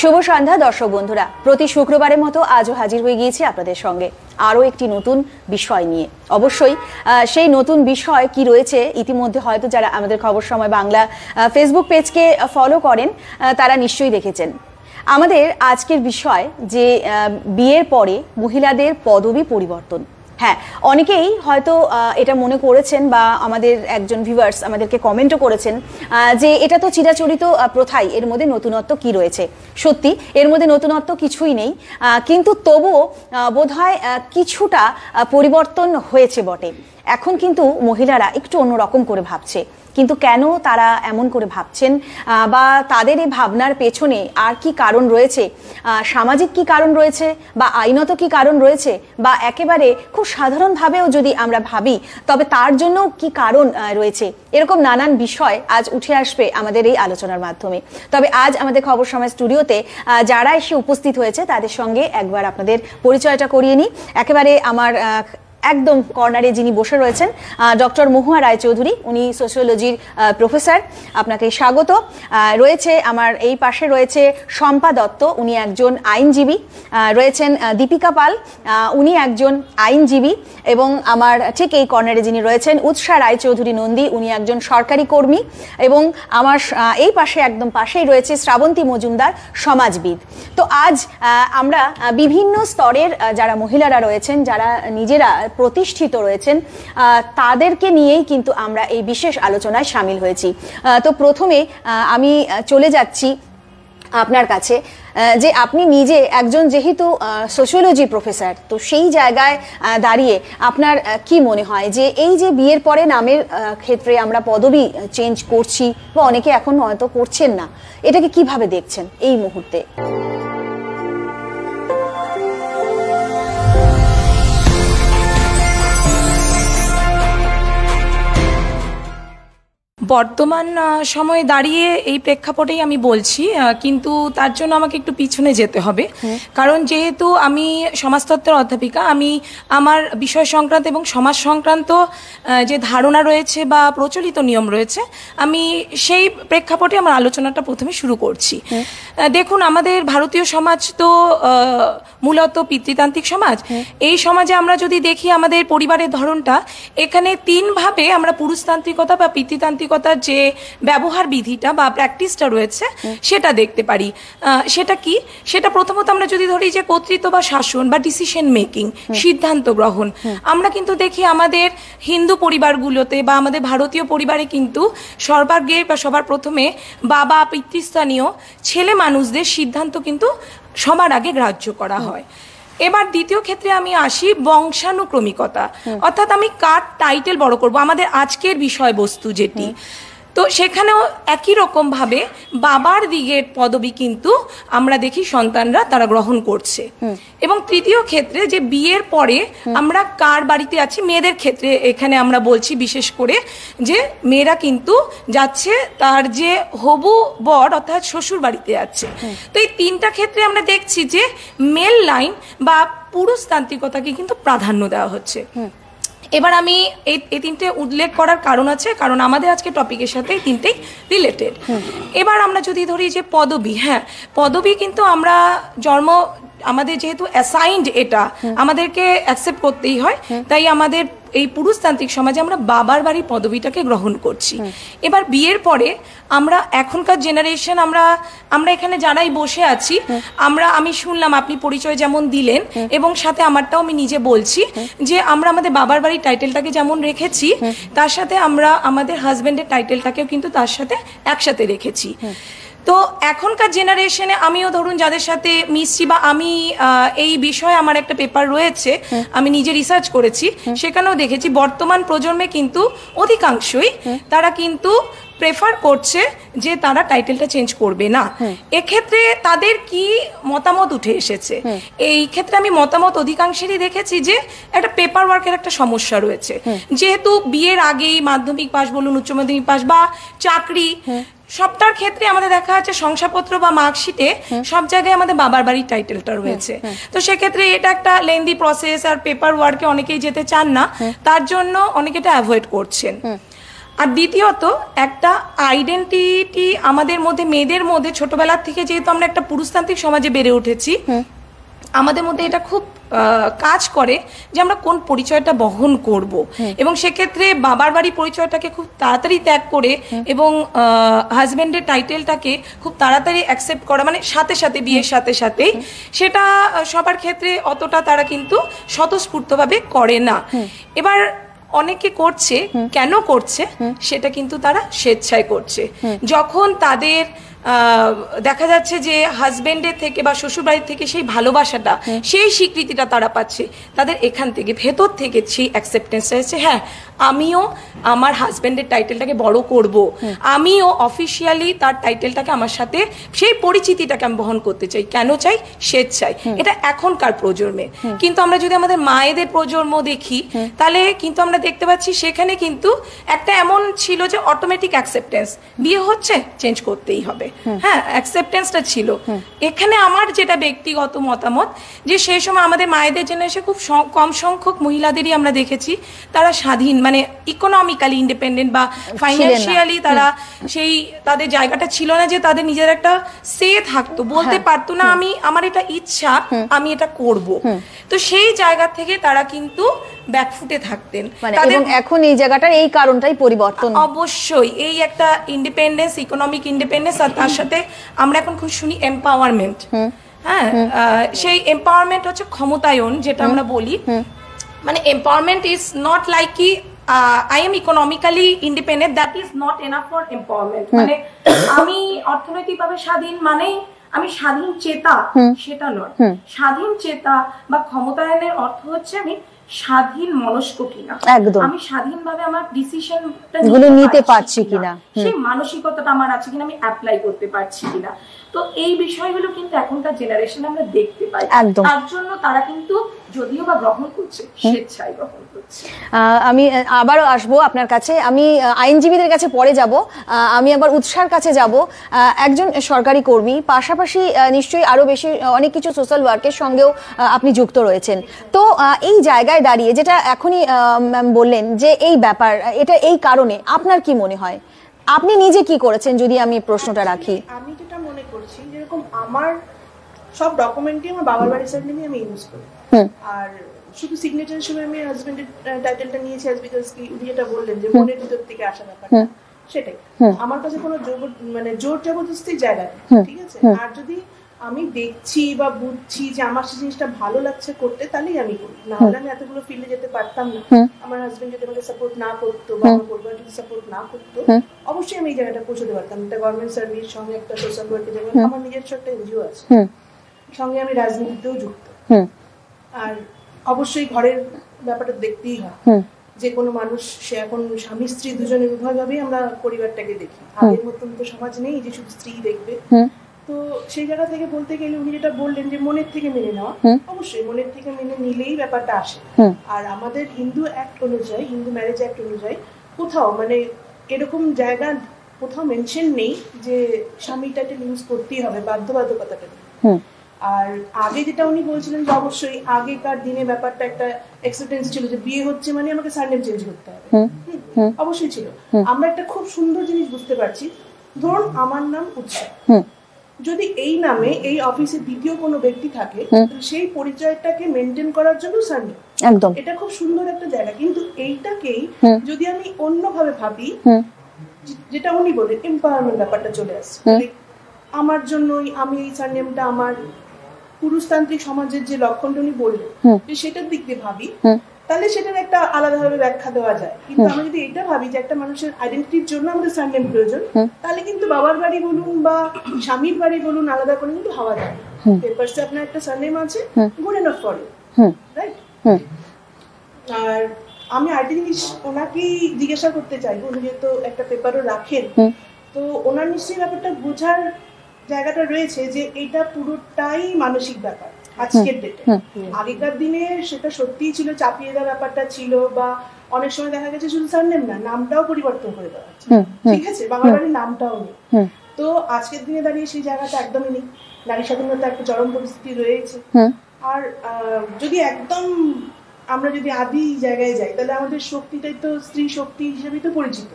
শুভ সন্ধ্যা দর্শক বন্ধুরা, প্রতি শুক্রবারের মতো আজও হাজির হয়ে গিয়েছি আপনাদের সঙ্গে আরও একটি নতুন বিষয় নিয়ে। অবশ্যই সেই নতুন বিষয় কি রয়েছে ইতিমধ্যে হয়তো যারা আমাদের খবর সময় বাংলা ফেসবুক পেজকে ফলো করেন তারা নিশ্চয়ই দেখেছেন। আমাদের আজকের বিষয় যে বিয়ের পরে মহিলাদের পদবি পরিবর্তন। হ্যাঁ, অনেকেই হয়তো এটা মনে করেছেন বা আমাদের একজন ভিউয়ার্স আমাদেরকে কমেন্টও করেছেন যে এটা তো চিরাচরিত প্রথাই, এর মধ্যে নতুনত্ব কি রয়েছে। সত্যি এর মধ্যে নতুনত্ব কিছুই নেই, কিন্তু তবুও বোধহয় কিছুটা পরিবর্তন হয়েছে বটে। এখন কিন্তু মহিলারা একটু অন্যরকম করে ভাবছে, কিন্তু কেন তারা এমন করে ভাবছেন বা তাদের এই ভাবনার পেছনে আর কি কারণ রয়েছে, সামাজিক কি কারণ রয়েছে বা আইনত কি কারণ রয়েছে, বা একেবারে খুব সাধারণভাবেও যদি আমরা ভাবি তবে তার জন্য কি কারণ রয়েছে, এরকম নানান বিষয় আজ উঠে আসবে আমাদের এই আলোচনার মাধ্যমে। তবে আজ আমাদের খবর সময় স্টুডিওতে যারা এসে উপস্থিত হয়েছে তাদের সঙ্গে একবার আপনাদের পরিচয়টা করিয়ে নিই। একেবারে আমার একদম কর্নারে যিনি বসে রয়েছেন ডক্টর মহুয়া রায়চৌধুরী, উনি সোশিওলজির প্রফেসর, আপনাকে স্বাগত। রয়েছে আমার এই পাশে রয়েছে শম্পা দত্ত, উনি একজন আইনজীবী। রয়েছেন দীপিকা পাল, উনি একজন আইনজীবী। এবং আমার ঠিক এই কর্নারে যিনি রয়েছেন উৎসা রায়চৌধুরী নন্দী, উনি একজন সরকারি কর্মী। এবং আমার এই পাশে একদম পাশেই রয়েছে শ্রাবন্তী মজুমদার, সমাজবিদ। তো আজ আমরা বিভিন্ন স্তরের যারা মহিলারা রয়েছেন, যারা নিজেরা প্রতিষ্ঠিত রয়েছেন, তাদেরকে নিয়েই কিন্তু আমরা এই বিশেষ আলোচনায় সামিল হয়েছি। তো প্রথমে আমি চলে যাচ্ছি আপনার কাছে, যে আপনি নিজে একজন যেহেতু সোশিওলজি প্রফেসর, তো সেই জায়গায় দাঁড়িয়ে আপনার কি মনে হয় যে এই যে বিয়ের পরে নামের ক্ষেত্রে আমরা পদবি চেঞ্জ করছি বা অনেকে এখন হয়তো করছেন না, এটাকে কিভাবে দেখছেন এই মুহূর্তে? বর্তমান সময়ে দাঁড়িয়ে এই প্রেক্ষাপটেই আমি বলছি, কিন্তু তার জন্য আমাকে একটু পিছনে যেতে হবে। কারণ যেহেতু আমি সমাজতত্ত্বের অধ্যাপিকা, আমি আমার বিষয় সংক্রান্ত এবং সমাজ সংক্রান্ত যে ধারণা রয়েছে বা প্রচলিত নিয়ম রয়েছে, আমি সেই প্রেক্ষাপটে আমার আলোচনাটা প্রথমে শুরু করছি। দেখুন, আমাদের ভারতীয় সমাজ তো মূলত পিতৃতান্ত্রিক সমাজ। এই সমাজে আমরা যদি দেখি আমাদের পরিবারের ধরনটা, এখানে তিনভাবে আমরা পুরুষতান্ত্রিকতা বা পিতৃতান্ত্রিকতার যে ব্যবহার বিধিটা বা প্র্যাকটিসটা রয়েছে সেটা দেখতে পারি। সেটা কি? সেটা প্রথমত আমরা যদি ধরি যে কর্তৃত্ব বা শাসন বা ডিসিশন মেকিং, সিদ্ধান্ত গ্রহণ। আমরা কিন্তু দেখি আমাদের হিন্দু পরিবারগুলোতে বা আমাদের ভারতীয় পরিবারে কিন্তু সর্বাগ্রে বা সবার প্রথমে বাবা পিতৃস্থানীয় ছেলে মানুষদের সিদ্ধান্ত কিন্তু সবার আগে গ্রাহ্য করা হয়। এবার দ্বিতীয় ক্ষেত্রে আমি আসি বংশানুক্রমিকতা, অর্থাৎ আমি কার টাইটেল বড় করব, আমাদের আজকের বিষয়বস্তু যেটি। তো সেখানেও একই রকম ভাবে বাবার দিকের পদবি কিন্তু আমরা দেখি সন্তানরা তারা গ্রহণ করছে। এবং তৃতীয় ক্ষেত্রে যে বিয়ের পরে আমরা কার বাড়িতে আছি, মেয়েদের ক্ষেত্রে এখানে আমরা বলছি বিশেষ করে যে মেয়েরা কিন্তু যাচ্ছে তার যে হবু বর অর্থাৎ শ্বশুর বাড়িতে যাচ্ছে। তো এই তিনটা ক্ষেত্রে আমরা দেখছি যে মেল লাইন বা পুরুষতান্ত্রিকতাকে কিন্তু প্রাধান্য দেওয়া হচ্ছে। এবার আমি এই তিনটে উল্লেখ করার কারণ আছে, কারণ আমাদের আজকে টপিকের সাথে এই তিনটেই রিলেটেড। এবার আমরা যদি ধরি যে পদবি, হ্যাঁ পদবি কিন্তু আমরা আমাদের যেহেতু অ্যাসাইন্ড, এটা আমাদেরকে অ্যাকসেপ্ট করতেই হয়, তাই আমাদের এই পুরুষতান্ত্রিক সমাজে আমরা বাবার বাড়ির পদবিটাকে গ্রহণ করছি। এবার বিয়ের পরে আমরা এখনকার জেনারেশন, আমরা এখানে যারাই বসে আছি, আমি শুনলাম আপনি পরিচয় যেমন দিলেন এবং সাথে আমারটাও আমি নিজে বলছি যে আমরা আমাদের বাবার বাড়ির টাইটেলটাকে যেমন রেখেছি, তার সাথে আমরা আমাদের হাজবেন্ডের টাইটেলটাকেও কিন্তু তার সাথে একসাথে রেখেছি। তো এখনকার জেনারেশনে আমিও ধরুন যাদের সাথে মিশছি বা আমি এই বিষয়ে আমার একটা পেপার রয়েছে, আমি নিজে রিসার্চ করেছি, সেখানেও দেখেছি বর্তমান প্রজন্মে কিন্তু অধিকাংশই তারা কিন্তু প্রেফার করছে যে তারা টাইটেলটা চেঞ্জ করবে না। এক্ষেত্রে তাদের কি মতামত উঠে এসেছে? এই ক্ষেত্রে আমি মতামত অধিকাংশেরই দেখেছি যে একটা পেপার ওয়ার্কের একটা সমস্যা রয়েছে। যেহেতু বিয়ের আগেই মাধ্যমিক পাস বলুন, উচ্চ মাধ্যমিক পাস বা চাকরি, সবটার ক্ষেত্রে আমাদের দেখা যাচ্ছে শংসাপত্র বা মার্কশিটে সব জায়গায় আমাদের বাবার বাড়ির টাইটেলটা রয়েছে। তো সেক্ষেত্রে এটা একটা লেন্দি প্রসেস, আর পেপার ওয়ার্কে অনেকেই যেতে চান না, তার জন্য অনেকে এটা অ্যাভয়েড করছেন। আর দ্বিতীয়ত একটা আইডেন্টিটি আমাদের মধ্যে, মেয়েদের মধ্যে ছোটবেলার থেকে যেহেতু আমরা একটা পুরুষতান্ত্রিক সমাজে বেড়ে উঠেছি, আমাদের মধ্যে এটা খুব কাজ করে যে আমরা কোন পরিচয়টা বহন করব, এবং সেক্ষেত্রে বাবার বাড়ি পরিচয়টাকে খুব তাড়াতাড়ি ত্যাগ করে এবং হাজবেন্ডের টাইটেলটাকে খুব তাড়াতাড়ি অ্যাকসেপ্ট করা, মানে সাথে সাথে বিয়ের সাথে সাথেই, সেটা সবার ক্ষেত্রে অতটা তারা কিন্তু স্বতঃস্ফূর্তভাবে করে না। এবার অনেকে করছে, কেন করছে সেটা কিন্তু তারা স্বেচ্ছায় করছে। যখন তাদের দেখা যাচ্ছে যে হাজবেন্ডের থেকে বা শ্বশুরবাড়ির থেকে সেই ভালোবাসাটা, সেই স্বীকৃতিটা তারা পাচ্ছে, তাদের এখান থেকে ভেতর থেকে সেই অ্যাকসেপ্টেন্সটা এসেছে, হ্যাঁ আমিও আমার হাজবেন্ডের টাইটেলটাকে বড় করব, আমিও অফিসিয়ালি তার টাইটেলটাকে আমার সাথে সেই পরিচিতিটাকে আমি বহন করতে চাই। কেন চাই? স্বেচ্ছায়। এটা এখনকার প্রজন্মে। কিন্তু আমরা যদি আমাদের মায়েদের প্রজন্ম দেখি, তাহলে কিন্তু আমরা দেখতে পাচ্ছি সেখানে কিন্তু একটা এমন ছিল যে অটোমেটিক অ্যাকসেপ্টেন্স, বিয়ে হচ্ছে চেঞ্জ করতেই হবে, হ্যাঁ অ্যাকসেপ্টেন্সটা ছিল। এখানে আমার যেটা ব্যক্তিগত মতামত, যে সেই সময় আমাদের মায়েদের জেনারেশনে খুব কম সংখ্যক মহিলাদেরই আমরা দেখেছি তারা স্বাধীন, মানে ইকোনমিক্যালি ইন্ডিপেন্ডেন্ট বা ফাইন্যান্সিয়ালি তারা সেই তাদের জায়গাটা ছিল না যে তাদের নিজের একটা সে থাকতো, বলতে পারতো না আমি আমার এটা ইচ্ছা, আমি এটা করব। তো সেই জায়গা থেকে তারা কিন্তু ব্যাকফুটে থাকতেন। এবং এখন এই জায়গাটার এই কারণটাই পরিবর্তন। অবশ্যই এই একটা ইন্ডিপেন্ডেন্স, ইকোনমিক ইন্ডিপেন্ডেন্স, আর তার সাথে আমরা এখন খুব শুনি এম্পাওয়ারমেন্ট। হ্যাঁ, সেই এম্পাওয়ারমেন্ট হচ্ছে ক্ষমতায়ন, যেটা আমরা বলি। মানে এম্পাওয়ারমেন্ট ইজ নট লাইক কি I am economically independent, that is not enough for empowerment. মানে আমি অর্থনৈতিকভাবে স্বাধীন মানে আমি স্বাধীন চেতা, সেটা নয়। স্বাধীন চেতা বা ক্ষমতায়নের অর্থ হচ্ছে আমি স্বাধীন মনস্ক কিনা, আমি স্বাধীনভাবে আমার ডিসিশনটা নিতে পারছি কিনা, সেই মানসিকতাটা আমার আছে কিনা, আমি অ্যাপ্লাই করতে পারছি কিনা। তো এই বিষয়গুলো কিন্তু এখনকার জেনারেশনে আমরা দেখতে পাই। তার জন্য তারা কিন্তু যদিও বা গ্রহণ করছে, স্বেচ্ছায় গ্রহণ করছে। আমি আবারও আসবো আপনার কাছে, আমি আইনজীবীদের কাছে পরে যাব, আমি আবার উৎসার কাছে যাব। একজন সরকারি কর্মী, পাশাপাশি নিশ্চয়ই আরো বেশি অনেক কিছু সোশ্যাল ওয়ার্কের সঙ্গেও আপনি যুক্ত রয়েছেন। তো এই জায়গায় দাঁড়িয়ে যেটা এখনই ম্যাম বললেন যে এই ব্যাপার, এটা এই কারণে আপনার কি মনে হয়, আপনি নিজে কি করেছেন যদি আমি প্রশ্নটা রাখি? আমি যেটা মনে করছি, যেরকম আমার সব ডকুমেন্টই আমার বাবার বাড়ির সার্টিফিকেট আমি ইউজ করি, আর শুধু সিগনেচারের সময় আমি হাজবেন্ডের টাইটেলটা নিয়েছি বিকজ কি উনি যেটা বললেন যে মনের ভিতর থেকে আসা ব্যাপারটা, সেটাই আমার কাছে কোনো জোর জবরদস্তির জায়গা নেই, ঠিক আছে। আর যদি আমি দেখছি বা বুঝছি যে আমার সেই জিনিসটা ভালো লাগছে করতে, তাহলেই আমি করি, না হলে আমি এতগুলো ফিল্ডে যেতে পারতাম না। আমার হাজবেন্ড যদি আমাকে সাপোর্ট না করতো বা আমার পরিবার যদি সাপোর্ট না করতো, অবশ্যই আমি এই জায়গাটা পৌঁছতে পারতাম। একটা গভর্নমেন্ট সার্ভিস সঙ্গে একটা সোশ্যাল ওয়ার্কে যাবো, আমার নিজস্ব একটা এনজিও আছে, সঙ্গে আমি রাজনীতিতেও যুক্ত। আর অবশ্যই ঘরের ব্যাপারটা দেখতেই হয়, যে কোনো মানুষ সে এখন স্বামী স্ত্রী দুজনের উভয়ভাবেই আমরা পরিবারটাকে দেখি। আগের মতন তো সমাজ নেই যে শুধু স্ত্রী দেখবে। তো সেই জায়গা থেকে বলতে গেলে উনি যেটা বললেন যে মনের থেকে মেনে নেওয়া, অবশ্যই মনের থেকে মেনে নিলেই ব্যাপারটা আসে। আর আমাদের হিন্দু অ্যাক্ট অনুযায়ী, হিন্দু ম্যারেজ অ্যাক্ট অনুযায়ী কোথাও মানে এরকম জায়গা কোথাও মেনশন নেই যে স্বামী টাইটেল ইউজ করতেই হবে, বাধ্যবাধকতাটা নেই। আর আগে যেটা উনি বলছিলেন যে অবশ্যই আগেকার দিনে ব্যাপারটা একটা এক্সেপ্টেন্স ছিল যে বিয়ে হচ্ছে মানে আমাকে সারনেম চেঞ্জ করতে হবে, অবশ্যই ছিল। আমরা একটা খুব সুন্দর জিনিস বুঝতে পারছি, ধরুন আমার নাম উৎসা, যদি এই নামে এই অফিসে দ্বিতীয় কোনো ব্যক্তি থাকে, সেই পরিচয়টাকে মেনটেন করার জন্য সারনেম, একদম এটা খুব সুন্দর একটা জায়গা। কিন্তু এইটাকেই যদি আমি অন্যভাবে ভাবি, যেটা উনি বলেন এম্পাওয়ারমেন্ট ব্যাপারটা চলে আসছে, আমার জন্যই আমি এই সারনেমটা আমার পুরুষতান্ত্রিক সমাজের যে লক্ষণটা উনি বললেন যে সেটার দিক দিয়ে ভাবি, তাহলে সেটার একটা আলাদাভাবে ব্যাখ্যা দেওয়া যায়। কিন্তু আমরা যদি এটা ভাবি যে একটা মানুষের আইডেন্টিটির জন্য আমাদের সারনেম প্রয়োজন, তাহলে কিন্তু বাবার বাড়ি বলুন বা স্বামীর বাড়ি বলুন আলাদা করে কিন্তু ভাবা যায়। পেপারসে আপনার একটা সারনেম আছে, good enough for you, right? আর আমি আরেকটা জিনিস ওনাকেই জিজ্ঞাসা করতে চাইবো, উনি যেহেতু একটা পেপারও রাখেন, তো ওনার নিশ্চয়ই ব্যাপারটা বোঝার জায়গাটা রয়েছে যে এটা পুরোটাই মানসিক ব্যাপার আজকের ডেটে। আগেকার দিনে সেটা সত্যিই ছিল, চাপিয়ে দেওয়ার ব্যাপারটা ছিল, বা অনেক সময় দেখা গেছে শুধু সারনেম না, নামটাও পরিবর্তন করে দেওয়া হচ্ছে, ঠিক আছে, বাবার বাড়ির নামটাও নেই। তো আজকের দিনে দাঁড়িয়ে সেই জায়গাটা একদমই নেই, নারী স্বাধীনতা একটা চরম পরিস্থিতি রয়েছে। আর যদি একদম আমরা যদি আদি জায়গায় যাই, তাহলে আমাদের শক্তিটাই তো স্ত্রী শক্তি হিসেবেই তো পরিচিত।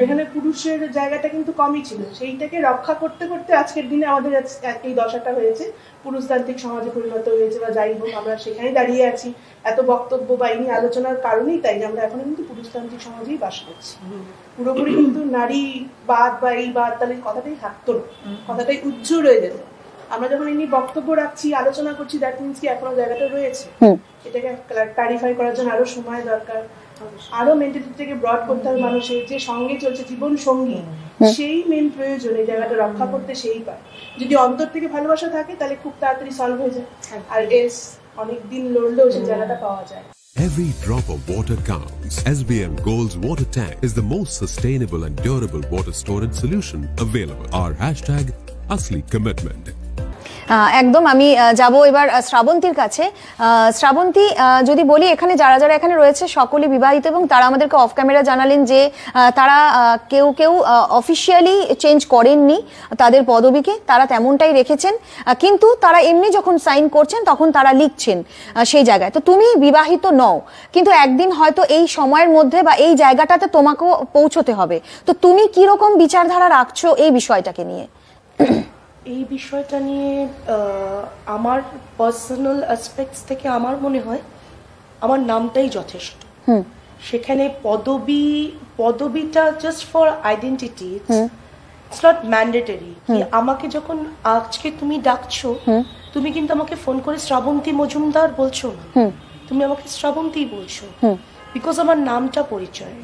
এখানে পুরুষের জায়গাটা কিন্তু কমই ছিল, সেইটাকে রক্ষা করতে করতে আজকের দিনে আমাদের এই দশাটা হয়েছে, পুরুষতান্ত্রিক সমাজে পরিণত হয়েছে বা যাই হোক আমরা সেখানেই দাঁড়িয়ে আছি। এত বক্তব্য বা এই নিয়ে আলোচনার কারণেই তাই যে আমরা এখন কিন্তু পুরুষতান্ত্রিক সমাজেই বাস করছি। পুরোপুরি কিন্তু নারী বাদ বা এই বাদ তাহলে কথাটাই থাকতো না, কথাটাই উজ্জ্বল রয়ে যেত। আমরা যখন এই নিয়ে বক্তব্য রাখছি, আলোচনা করছি, দ্যাট মিনস কি এখনো জায়গাটা রয়েছে। এটাকে ক্লারিফাই করার জন্য আরো সময় দরকার, আরো মেন্টালিটিটাকে ব্রড করতে হবে। মানুষের যে সঙ্গে চলছে জীবন সঙ্গী, সেই মেন প্রয়োজন এই জায়গাটা রক্ষা করতে সেই পায়। যদি অন্তর থেকে ভালোবাসা থাকে তাহলে খুব তাড়াতাড়ি সলভ হয়ে যায়, আর এস অনেক দিন লড়লেও সেই জায়গাটা পাওয়া যায়। Every drop of water counts. SBM Gold's water tank is the most sustainable and durable water storage solution available. Our hashtag Asli Commitment. একদম। আমি যাব এবার শ্রাবন্তীর কাছে। শ্রাবন্তী, যদি বলি এখানে যারা যারা এখানে রয়েছে সকলে বিবাহিত এবং তারা আমাদেরকে অফ ক্যামেরা জানালেন যে তারা কেউ কেউ অফিসিয়ালি চেঞ্জ করেননি তাদের পদবিকে, তারা তেমনটাই রেখেছেন, কিন্তু তারা এমনি যখন সাইন করছেন তখন তারা লিখছেন সেই জায়গায়। তো তুমি বিবাহিত নও, কিন্তু একদিন হয়তো এই সময়ের মধ্যে বা এই জায়গাটাতে তোমাকেও পৌঁছতে হবে। তো তুমি কি রকম বিচারধারা রাখছো এই বিষয়টাকে নিয়ে? এই বিষয়টা নিয়ে আমার পার্সোনাল অ্যাসপেক্টস থেকে আমার মনে হয় আমার নামটাই যথেষ্ট। সেখানে পদবিটা just for identity, it's not mandatory. আমাকে যখন আজকে তুমি ডাকছো, তুমি কিন্তু আমাকে ফোন করে শ্রাবন্তী মজুমদার বলছো না, তুমি আমাকে শ্রাবন্তী বলছো, বিকজ আমার নামটা পরিচয়।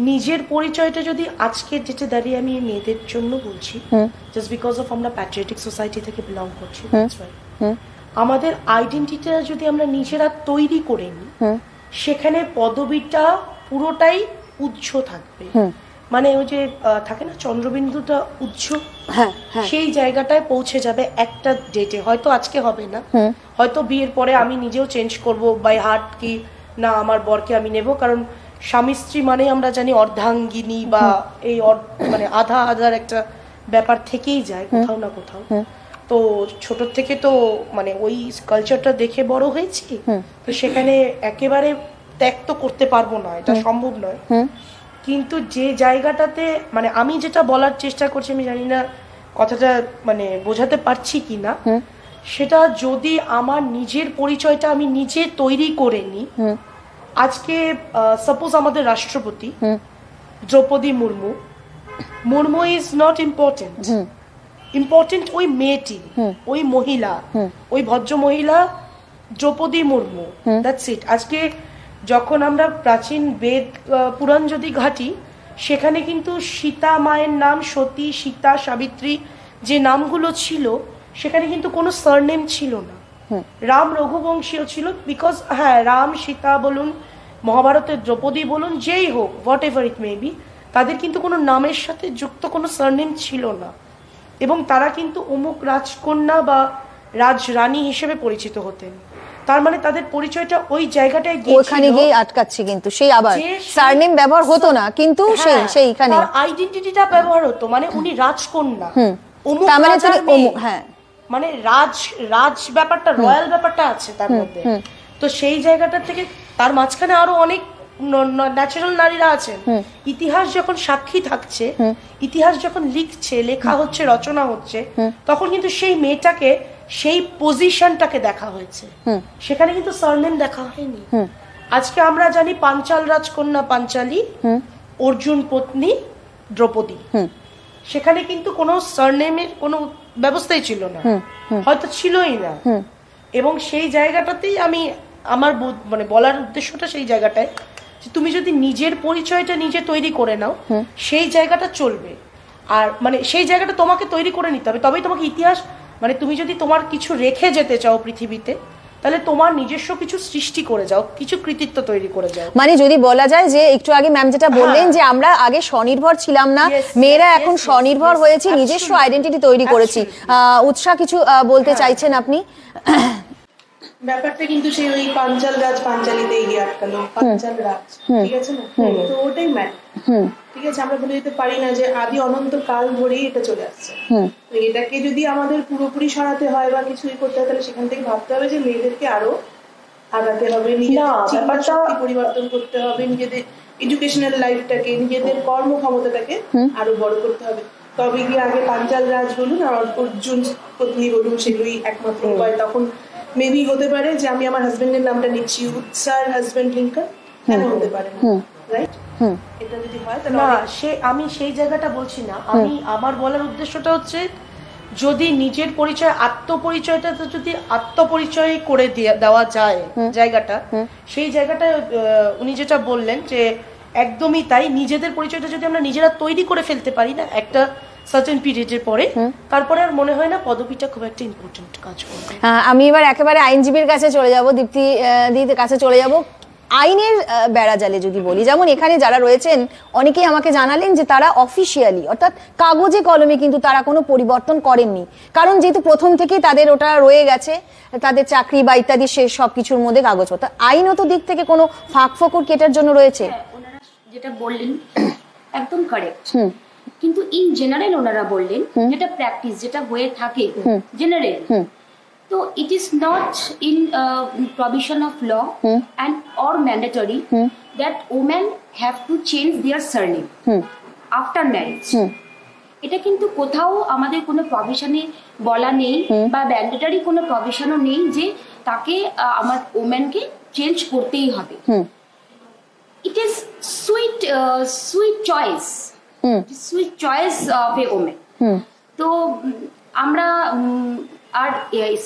নিজের পরিচয়টা যদি আজকে যেটা দাঁড়িয়ে আমি মেয়েদের জন্য বলছি, জাস্ট বিকজ অফ আমরা প্যাট্রিয়টিক সোসাইটি থেকে বিলং করছি, আমাদের আইডেন্টিটিটা যদি আমরা নিজেরা তৈরি করে নিই, সেখানে পদবিটা পুরোটাই উজ্জ থাকবে। মানে ওই যে থাকে না চন্দ্রবিন্দুটা উজ্জ, সেই জায়গাটায় পৌঁছে যাবে একটা ডেটে। হয়তো আজকে হবে না, হয়তো বিয়ের পরে আমি নিজেও চেঞ্জ করব বাই হার্ট, কি না আমার বরকে আমি নেব। কারণ স্বামী স্ত্রী মানে আমরা জানি অর্ধাঙ্গিনী বা এই মানে আধা আধার একটা ব্যাপার থেকেই যায় কোথাও না কোথাও। তো ছোট থেকে তো মানে ওই কালচারটা দেখে বড় হয়েছি, তো সেখানে একেবারে ত্যাগ তো করতে পারবো না, এটা সম্ভব নয়। কিন্তু যে জায়গাটাতে মানে আমি যেটা বলার চেষ্টা করছি, আমি জানি না কথাটা মানে বোঝাতে পারছি কিনা, সেটা যদি আমার নিজের পরিচয়টা আমি নিজে তৈরি করে নিই। আজকে সাপোজ আমাদের রাষ্ট্রপতি Droupadi Murmu is not important, important ওই মেয়েটি, ওই মহিলা, ওই ভদ্র মহিলা দ্রৌপদী মুর্মু, দ্যাটস ইট। আজকে যখন আমরা প্রাচীন বেদ পুরাণ যদি ঘাঁটি, সেখানে কিন্তু সীতা মায়ের নাম, সতী, সীতা, সাবিত্রী যে নামগুলো ছিল, সেখানে কিন্তু কোনো সারনেম ছিল না। রাম রঘুবংশীয় ছিল, বিকজ হ্যাঁ রাম সীতা বলুন, মহাভারতের দ্রৌপদী বলুন, যেই হোক, what ever it may be, তাদের কিন্তু কোনো নামের সাথে যুক্ত কোনো সারনেম ছিল না, এবং তারা কিন্তু অমুক রাজকন্যা বা রাজরানী হিসেবে পরিচিত হতেন। তার মানে তাদের পরিচয়টা ওই জায়গাটায় ওখানে গিয়ে আটকাচ্ছে, কিন্তু সেই আবার সারনেম ব্যবহার হতো না, কিন্তু সেইখানে আইডেন্টিটিটা ব্যবহার হতো। মানে উনি রাজকন্যা, অমুক হ্যাঁ, মানে রাজ ব্যাপারটা, রয়্যাল ব্যাপারটা আছে তার মধ্যে। তো সেই জায়গাটা থেকে তার মাঝখানে আরো অনেক ন্যাচারাল নারীরা আছেন। ইতিহাস যখন সাক্ষী থাকছে, ইতিহাস যখন লিখছে, লেখা হচ্ছে, রচনা হচ্ছে, তখন কিন্তু সেই মেয়েটাকে, সেই পজিশনটাকে দেখা হয়েছে, সেখানে কিন্তু সারনেম দেখা হয়নি। আজকে আমরা জানি পাঞ্চাল রাজকন্যা পাঞ্চালী, অর্জুন পত্নী দ্রৌপদী, সেখানে কিন্তু কোনো সারনেমের কোনো ব্যবস্থাই ছিল না, হয়তো ছিলই না। এবং সেই জায়গাটাতেই আমি আমার মানে বলার উদ্দেশ্যটা সেই জায়গাটায়, যে তুমি যদি নিজের পরিচয়টা নিজে তৈরি করে নাও, সেই জায়গাটা চলবে। আর মানে সেই জায়গাটা তোমাকে তৈরি করে নিতে হবে, তবেই তোমাকে ইতিহাস, মানে তুমি যদি তোমার কিছু রেখে যেতে চাও পৃথিবীতে, তাহলে তোমার নিজস্ব কিছু সৃষ্টি করে যাও, কিছু কৃতিত্ব তৈরি করে যাও। মানে যদি বলা যায় যে একটু আগে ম্যাম যেটা বললেন যে আমরা আগে স্বনির্ভর ছিলাম না, মেয়েরা এখন স্বনির্ভর হয়েছে, নিজস্ব আইডেন্টিটি তৈরি করেছি। উৎসাহ কিছু বলতে চাইছেন আপনি? ব্যাপারটা কিন্তু সেই ওই পাঞ্চাল রাজ পাঞ্চালিতে গিয়ে আটকালো, পাঞ্চাল রাজ, ঠিক আছে না? তো ওটাই ম্যান, ঠিক আছে? আমরা বলে দিতে পারি না যে আদি অনন্ত কাল ধরেই এটা চলে আসছে। এটাকে যদি আমাদের পুরোপুরি সরাতে হয় বা কিছুই করতে হয়, তাহলে সেখান থেকে ভাবতে হবে যে মেয়েদেরকে আরো আগাতে হবে, নিজেদের পরিবর্তন করতে হবে, নিজেদের এডুকেশনাল লাইফটাকে, নিজেদের কর্মক্ষমতাটাকে আরো বড় করতে হবে। তবে গিয়ে আগে পাঞ্চাল রাজ বলুন আর অর্জুন পত্নী বলুন, সেগুলোই একমাত্র উপায়। তখন মেবি হতে পারে যে আমি আমার হাজবেন্ডের নামটা নিচ্ছি, উৎসার হাজবেন্ড লিঙ্কন, কেন হতে পারে না, রাইট? এটা যদি হয় তাহলে না, আমি সেই জায়গাটা বলছি না। আমি আমার বলার উদ্দেশ্যটা হচ্ছে, যদি নিজের পরিচয়, আত্মপরিচয়টা যদি আত্মপরিচয় করে দেওয়া যায় জায়গাটা, সেই জায়গাটা উনি যেটা বললেন যে একদমই তাই, নিজেদের পরিচয়টা যদি আমরা নিজেরা তৈরি করে ফেলতে পারি না একটা সার্টেন পিরিয়ডের পরে, তারপরে আর মনে হয় না পদবিটা খুব একটা ইম্পর্টেন্ট কাজ করবে। আমি এবার একেবারে আইনজীবীর কাছে চলে যাব, দীপ্তি দিদির কাছে চলে যাব। আইনের বেড়াজালে যদি বলি, যেমন এখানে যারা রয়েছেন অনেকেই আমাকে জানালেন যে তারা অফিসিয়ালি অর্থাৎ কাগজে কলমে কিন্তু তারা কোনো পরিবর্তন করেননি, কারণ যেহেতু প্রথম থেকেই তাদের ওটা রয়ে গেছে, তাদের চাকরি বা ইত্যাদি সে সবকিছুর মধ্যে কাগজপত্র। আইনত দিক থেকে কোনো ফাঁক ফোকর কেটার জন্য রয়েছে? ওনারা যেটা বললেন একদম কারেক্ট, কিন্তু ইন জেনারেল ওনারা বললেন যেটা প্র্যাকটিস যেটা হয়ে থাকে জেনারেল, তো it is not in provision of law and or mandatory that women have to change their surname after marriage. এটা কিন্তু কোথাও আমাদের কোনো প্রভিশনে বলা নেই বা ম্যান্ডেটরি কোনো প্রভিশনও নেই যে তাকে আমার ওম্যানকে চেঞ্জ করতেই হবে। It is sweet choice of a woman. তো আমরা আর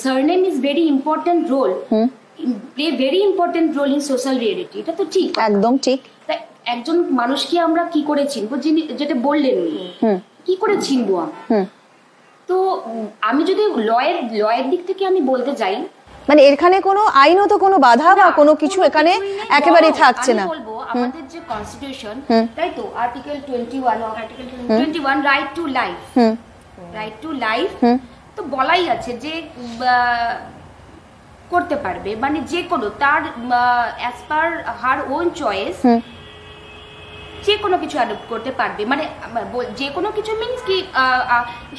surname is very important role, play very important role in social reality, এটা তো ঠিক, একদম ঠিক। একজন মানুষকে আমরা কি করে চিনবো, যেটা বললেন কি করে চিনবো আমরা? তো আমি যদি লয়ের দিক থেকে আমি বলতে যাই, মানে এখানে কোনো আইনত কোনো বাধা বা কোনো কিছু এখানে একেবারেই থাকছে না। আমি বলবো আমাদের যে কনস্টিটিউশন, তাই তো আর্টিকেল 21 রাইট টু লাইফ, তো বলাই আছে যে করতে পারবে, মানে যে কোনো তার as per her own choice যে কোনো কিছু অ্যাডপ্ট করতে পারবে, মানে যে কোনো কিছু মিন্স কি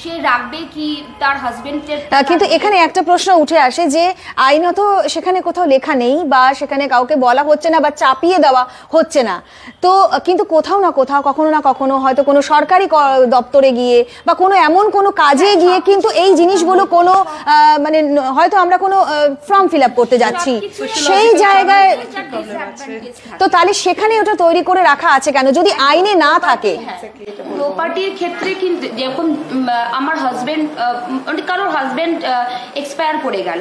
সে রাখবে কি তার হাজবেন্ডের। কিন্তু এখানে একটা প্রশ্ন উঠে আসে যে আইনত সেখানে কোথাও লেখা নেই বা সেখানে কাউকে বলা হচ্ছে না বা চাপিয়ে দেওয়া হচ্ছে না, তো কিন্তু কোথাও না কোথাও কখনো না কখনো হয়তো কোনো সরকারি দপ্তরে গিয়ে বা কোনো এমন কোনো কাজে গিয়ে কিন্তু এই জিনিসগুলো কোনো মানে হয়তো আমরা কোনো ফর্ম ফিল আপ করতে যাচ্ছি সেই জায়গায়, তো তাহলে সেখানে ওটা তৈরি করে রাখা আছে কেন যদি আইনে না থাকে? প্রপার্টির ক্ষেত্রে কিন্তু যেরকম আমার হাজবেন্ড, কারোর হাজবেন্ড এক্সপায়ার করে গেল,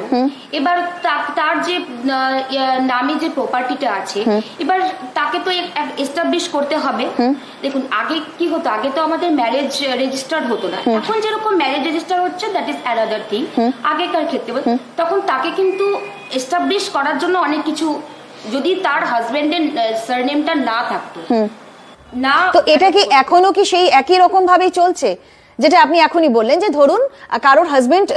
এবার তার যে নামে যে প্রপার্টিটা আছে এবার তাকে তো এস্টাবলিশ করতে হবে। দেখুন আগে কি হতো, আগে তো আমাদের ম্যারেজ রেজিস্টার হতো না, এখন যেরকম ম্যারেজ রেজিস্টার হচ্ছে দ্যাট ইজ অ্যানাদার থিং। আগেকার ক্ষেত্রে তখন তাকে কিন্তু এস্টাবলিশ করার জন্য অনেক কিছু, যদি তার হাজবেন্ডের সারনেমটা না থাকতো না, তো এটা কি এখনো কি সেই একই রকম ভাবেই চলছে যেটা আপনি এখনই বললেন যে ধরুন কারোর হাজবেন্ড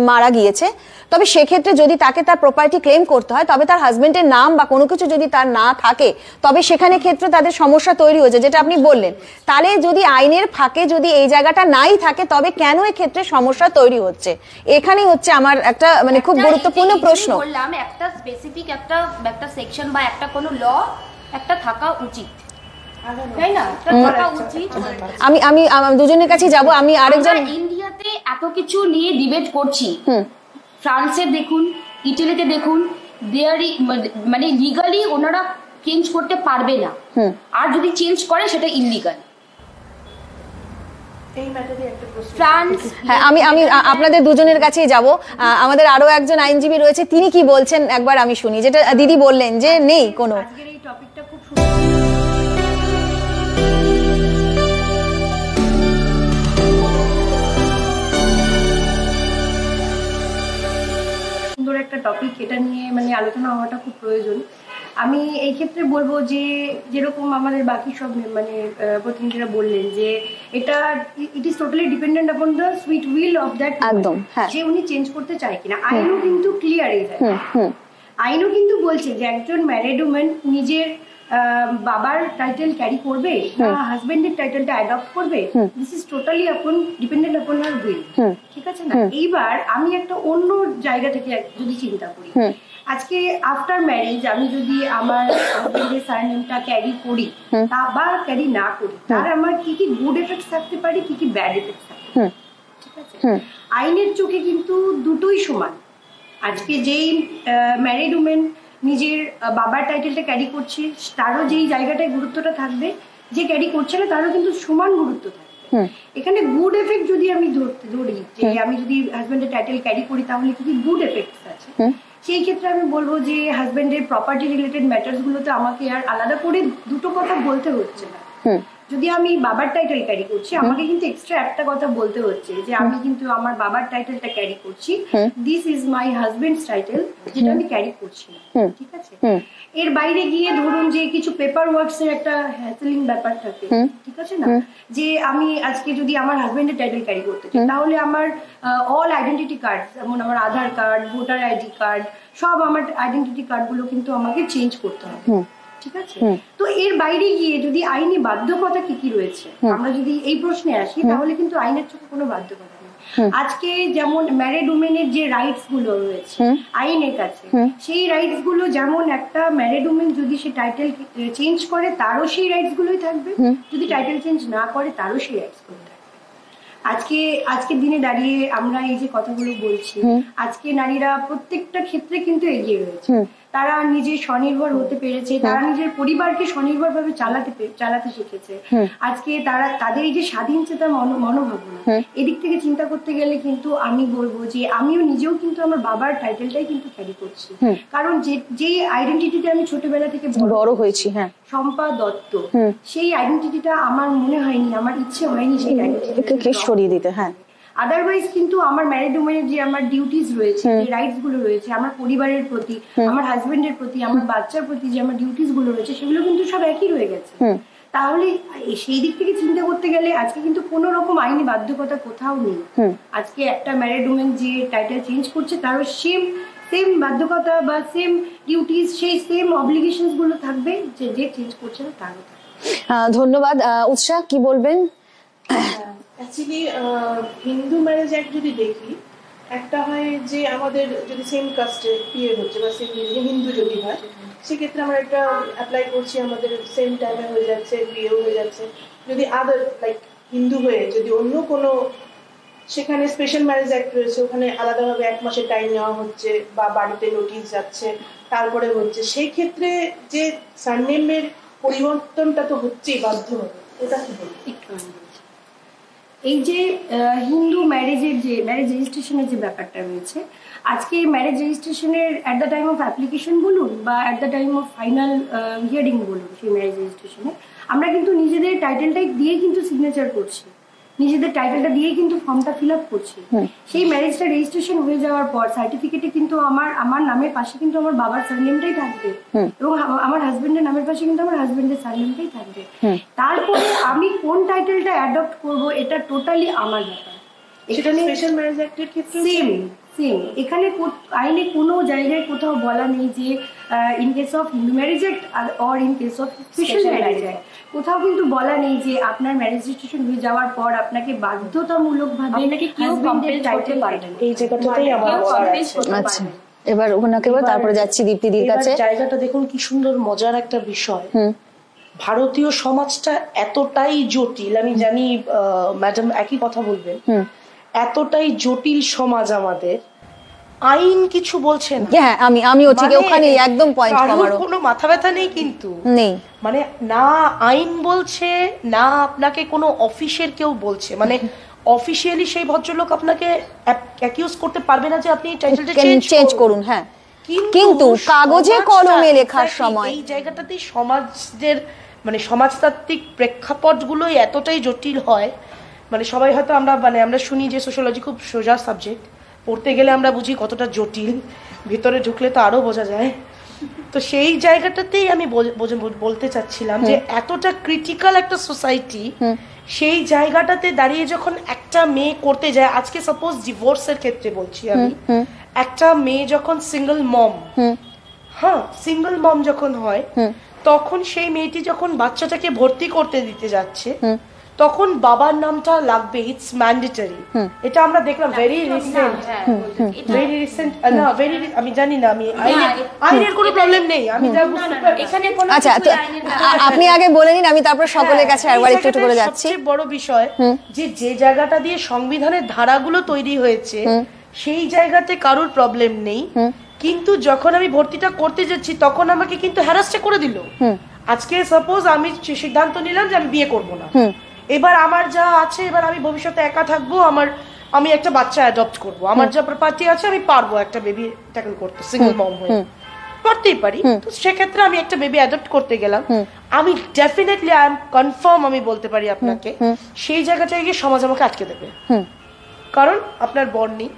মারা গিয়েছে, তবে সেক্ষেত্রে যদি তাকে তার প্রপার্টি ক্লেম করতে হয় তবে তার হাজবেন্ডের নাম বা কোনো কিছু যদি তার না থাকে তবে সেখানে ক্ষেত্রে তাদের সমস্যা তৈরি হয়েছে যেটা আপনি বললেন। তাহলে যদি আইনের ফাঁকে যদি এই জায়গাটা নাই থাকে তবে কেন এই ক্ষেত্রে সমস্যা তৈরি হচ্ছে? এখানেই হচ্ছে আমার একটা মানে খুব গুরুত্বপূর্ণ প্রশ্ন। বললাম একটা স্পেসিফিক একটা সেকশন বা একটা কোনো ল একটা থাকা উচিত, তাই না? থাকা উচিত। আমি দুজনের কাছে যাব। আমি আরেকজন, ইন্ডিয়াতে এত কিছু নিয়ে ডিবেট করছি, ফ্রান্সে দেখুন, ইটালিতে দেখুন, মানে লিগালি ওনারা চেঞ্জ করতে পারবে না, আর যদি চেঞ্জ করে সেটা ইললিগাল। হ্যাঁ, আমি আপনাদের দুজনের কাছেই যাব। আমাদের আরো একজন আইনজীবী রয়েছে, তিনি কি বলছেন একবার আমি শুনি, যেটা দিদি বললেন যে নেই কোনো। আজকের এই টপিকটা খুব সুন্দর একটা টপিক, এটা নিয়ে মানে আলোচনা হওয়াটা খুব প্রয়োজন। আমি এই ক্ষেত্রে বলবো যে যেরকম আমাদের বাকি সব মানে প্রতিনিধিরা বললেন যে এটা it is totally dependent upon the sweet will of that, একদম যে উনি চেঞ্জ করতে চায় কিনা। আইনও কিন্তু ক্লিয়ার, আইনও কিন্তু বলছে যে একজন ম্যারিড উম্যান নিজের বাবার টাইটেল ক্যারি করবে না হাজবেন্ডের টাইটেলটা অ্যাডপ্ট করবে, দিস ইজ টোটালি ডিপেন্ডেন্ট আপন হার উইল, ঠিক আছে না? এইবার আমি একটা অন্য জায়গা থেকে যদি চিন্তা করি, আজকে আফটার ম্যারেজ আমি যদি আমার হাজবেন্ডের সারনেমটা ক্যারি করি বা ক্যারি না করি, তার আমার কি কি গুড এফেক্টস থাকতে পারে, কি কি ব্যাড এফেক্টস থাকতে পারে, ঠিক আছে? আইনের চোখে কিন্তু দুটোই সমান। আজকে যেই ম্যারিড উমেন নিজের বাবার টাইটেলটা ক্যারি করছে তারও যেই জায়গাটায় গুরুত্বটা থাকবে, যে ক্যারি করছে না তারও কিন্তু সমান গুরুত্ব থাকবে। এখানে গুড এফেক্ট যদি আমি ধরি যে আমি যদি হাজবেন্ডের টাইটেল ক্যারি করি তাহলে কি কি গুড এফেক্টস আছে, সেই ক্ষেত্রে আমি বলবো যে হাজবেন্ডের প্রপার্টি রিলেটেড ম্যাটার্স গুলোতে আমাকে আর আলাদা করে দুটো কথা বলতে হচ্ছে না। যদি আমি বাবার টাইটেল ক্যারি করছি আমাকে কিন্তু এক্সট্রা একটা কথা বলতে হচ্ছে যে আমি কিন্তু আমার বাবার টাইটেলটা ক্যারি করছি, this is my husband's title, যেটা আমি ক্যারি করছি না, ঠিক আছে? এর বাইরে গিয়ে ধরুন যে কিছু পেপার ওয়ার্কস এর একটা হ্যাসেলিং ব্যাপার থাকে, ঠিক আছে না? যে আমি আজকে যদি আমার হাজবেন্ডের টাইটেল ক্যারি করতে চাই তাহলে আমার অল আইডেন্টিটি কার্ড, যেমন আমার আধার কার্ড, ভোটার আইডি কার্ড, সব আমার আইডেন্টিটি কার্ড গুলো কিন্তু আমাকে চেঞ্জ করতে হবে, ঠিক আছে? তো এর বাইরে গিয়ে যদি আইনি বাধ্যকতা কি কি রয়েছে আমরা যদি এই প্রশ্নে আসি তাহলে কিন্তু আইনের চোখে কোনো বাধ্যকতা নেই। আজকে যেমন ম্যারিড উমেনের যে রাইটস গুলো রয়েছে আইনের কাছে, সেই রাইটস গুলো যেমন একটা ম্যারিড উমেন যদি সে টাইটেল চেঞ্জ করে তারও সেই রাইটস গুলোই থাকবে, যদি টাইটেল চেঞ্জ না করে তারও সেই রাইটস গুলো থাকবে। আজকের দিনে দাঁড়িয়ে আমরা এই যে কথাগুলো বলছি, আজকে নারীরা প্রত্যেকটা ক্ষেত্রে কিন্তু এগিয়ে রয়েছে, তারা নিজে স্বনির্ভর হতে পেরেছে, তারা নিজের পরিবারকে স্বনির্ভর ভাবে চালাতে শিখেছে। আজকে তারা তাদের এই যে স্বাধীন চেতা মনোভাবনা, এদিক থেকে চিন্তা করতে গেলে কিন্তু আমি বলবো যে আমিও নিজেও কিন্তু আমার বাবার টাইটেলটাই কিন্তু ক্যারি করছি, কারণ যে আইডেন্টিটিতে আমি ছোটবেলা থেকে বড় হয়েছি, শম্পা দত্ত, সেই আইডেন্টিটিটা আমার মনে হয়নি, আমার ইচ্ছে হয়নি সেই আইডেন্টিটিকে সরিয়ে দিতে। আদারওয়াইজ কিন্তু আমার ম্যারিড উমেনের যে আমার ডিউটিস রয়েছে, যে রাইটস গুলো রয়েছে আমার পরিবারের প্রতি, আমার হাজবেন্ডের প্রতি, আমার বাচ্চার প্রতি যে আমার ডিউটিস গুলো রয়েছে সেগুলো কিন্তু সব একই রয়ে গেছে। তাহলে সেই দিক থেকে চিন্তা করতে গেলে আজকে কিন্তু কোনো রকম আইনি বাধ্যকতা কোথাও নেই। আজকে একটা ম্যারিড উমেন যে টাইটেল চেঞ্জ করছে তারও সেম বাধ্যকতা বা সেম ডিউটিস, সেই সেম অব্লিগেশনস গুলো থাকবে যে চেঞ্জ করছে না তারও থাকবে। ধন্যবাদ। উৎসাহ কি বলবেন? অ্যাকচুয়ালি হিন্দু ম্যারেজ অ্যাক্ট যদি দেখি, একটা হয় যে আমাদের যদি সেম কাস্টে বিয়ে হচ্ছে বা সেম হিন্দু যদি হয় সেক্ষেত্রে আমরা একটা অ্যাপ্লাই করছি, আমাদের সেম টাইমে হয়ে যাচ্ছে, বিয়েও হয়ে যাচ্ছে। যদি আদার লাইক হিন্দু হয়ে যদি অন্য কোনো সেখানে স্পেশাল ম্যারেজ অ্যাক্ট রয়েছে, ওখানে আলাদাভাবে 1 মাসের টাইম নেওয়া হচ্ছে বা বাড়িতে নোটিশ যাচ্ছে তারপরে হচ্ছে, সেই ক্ষেত্রে যে সারনেমের পরিবর্তনটা তো হচ্ছেই বাধ্য হবে। এটা কি বলবো? এই যে হিন্দু ম্যারেজের যে ম্যারেজ রেজিস্ট্রেশনের যে ব্যাপারটা রয়েছে, আজকে ম্যারেজ রেজিস্ট্রেশনের at the time of application বলুন বা at the time of final hearing বলুন, সেই ম্যারেজ রেজিস্ট্রেশনে আমরা কিন্তু নিজেদের টাইটেলটাই দিয়ে কিন্তু সিগনেচার করছি, নিজেদের টাইটেলটা দিয়ে কিন্তু ফর্মটা ফিল আপ করছি। সেই ম্যারেজটা রেজিস্ট্রেশন হয়ে যাওয়ার পর সার্টিফিকেটে কিন্তু আমার নামের পাশে কিন্তু আমার বাবার সারনেমটাই থাকবে এবং আমার হাজবেন্ডের নামের পাশে কিন্তু আমার হাজবেন্ডের সারনেমটাই থাকবে। তারপরে আমি কোন টাইটেলটা অ্যাডপ্ট করব এটা টোটালি আমার ব্যাপার। এখানে স্পেশাল ম্যারেজ অ্যাক্টের ক্ষেত্রে সেম এখানে আইনে কোনো জায়গায় কোথাও বলা নেই যে in case of Hindu marriage act or in case of special marriage act কোথাও কিন্তু বলা নেই যে আপনার ম্যারেজ রেজিস্ট্রেশন হয়ে যাওয়ার পর আপনাকে বাধ্যতামূলক ভাবে টাইটেল পাবেন, এই জায়গাটাতেই আমার আচ্ছা এবার ওনাকে তারপরে যাচ্ছি দীপ্তিদির কাছে। জায়গাটা দেখুন কি সুন্দর মজার একটা বিষয়। ভারতীয় সমাজটা এতটাই জটিল, আমি জানি ম্যাডাম একই কথা বলবেন, এতটাই জটিল সমাজ আমাদের, আইন কিছু বলছে না। হ্যাঁ আমিও ঠিক ওখানে একদম পয়েন্ট কমারো, কোনো মাথা ব্যথা নেই কিন্তু নেই, মানে না আইন বলছে না আপনাকে কোনো অফিসের কেউ বলছে, মানে অফিশিয়ালি সেই ভদ্রলোক আপনাকে অ্যাকিউজ করতে পারবে না যে আপনি টাইটেলটা চেঞ্জ করুন। হ্যাঁ কিন্তু কাগজে কলমে লেখার সময় এই জায়গাটাতেই সমাজের মানে সমাজতাত্ত্বিক প্রেক্ষাপটগুলোই এতটাই জটিল হয়। মানে সবাই হয়তো আমরা শুনি যে সোশ্যোলজি খুব সোজা সাবজেক্ট, পড়তে গেলে আমরা বুঝি কতটা জটিল, ভিতরে ঢুকলে তো আরো বোঝা যায়। তো সেই জায়গাটাতেই আমি বলতে চাচ্ছিলাম যে এতটা ক্রিটিক্যাল একটা সোসাইটি, সেই জায়গাটাতে দাঁড়িয়ে যখন একটা মেয়ে করতে যায়, আজকে সাপোজ ডিভোর্সের ক্ষেত্রে বলছি আমি, একটা মেয়ে যখন সিঙ্গেল মম যখন হয় তখন সেই মেয়েটি যখন বাচ্চাটাকে ভর্তি করতে দিতে যাচ্ছে তখন বাবার নামটা লাগবে, ইটস ম্যান্ডেটরি। এটা আমরা দেখলাম ভেরি রিসেন্ট, না ভেরি, আমি জানি না, আমি আইনের কোনো প্রবলেম নেই, আমি যা বুঝতে পারছি এখানে কোনো আচ্ছা, তো আপনি আগে বলে নিন, আমি তারপর সকলের কাছে একবার একটু একটু করে যাচ্ছি। সবচেয়ে বড় বিষয় যে জায়গাটা দিয়ে সংবিধানের ধারাগুলো তৈরি হয়েছে সেই জায়গাতে কারোর প্রবলেম নেই, কিন্তু যখন আমি ভর্তিটা করতে যাচ্ছি তখন আমাকে কিন্তু হ্যারাসটা করে দিল। আজকে সাপোজ আমি সিদ্ধান্ত নিলাম যে আমি বিয়ে করব না, এবার আমার যা আছে, এবার আমি ভবিষ্যতে একা থাকবো, আমি একটা বাচ্চা অ্যাডপ্ট করব, আমার যা প্রপার্টি আছে আমি পারবো একটা বেবি ট্যাকল করতে, সিঙ্গেল মম হয়ে করতেই পারি। তো সেক্ষেত্রে আমি একটা বেবি অ্যাডপ্ট করতে গেলাম, আমি ডেফিনেটলি আই এম কনফার্ম, আমি বলতে পারি আপনাকে সেই জায়গাটায় গিয়ে সমাজ আমাকে আটকে দেবে, কারণ আপনার বর নেই।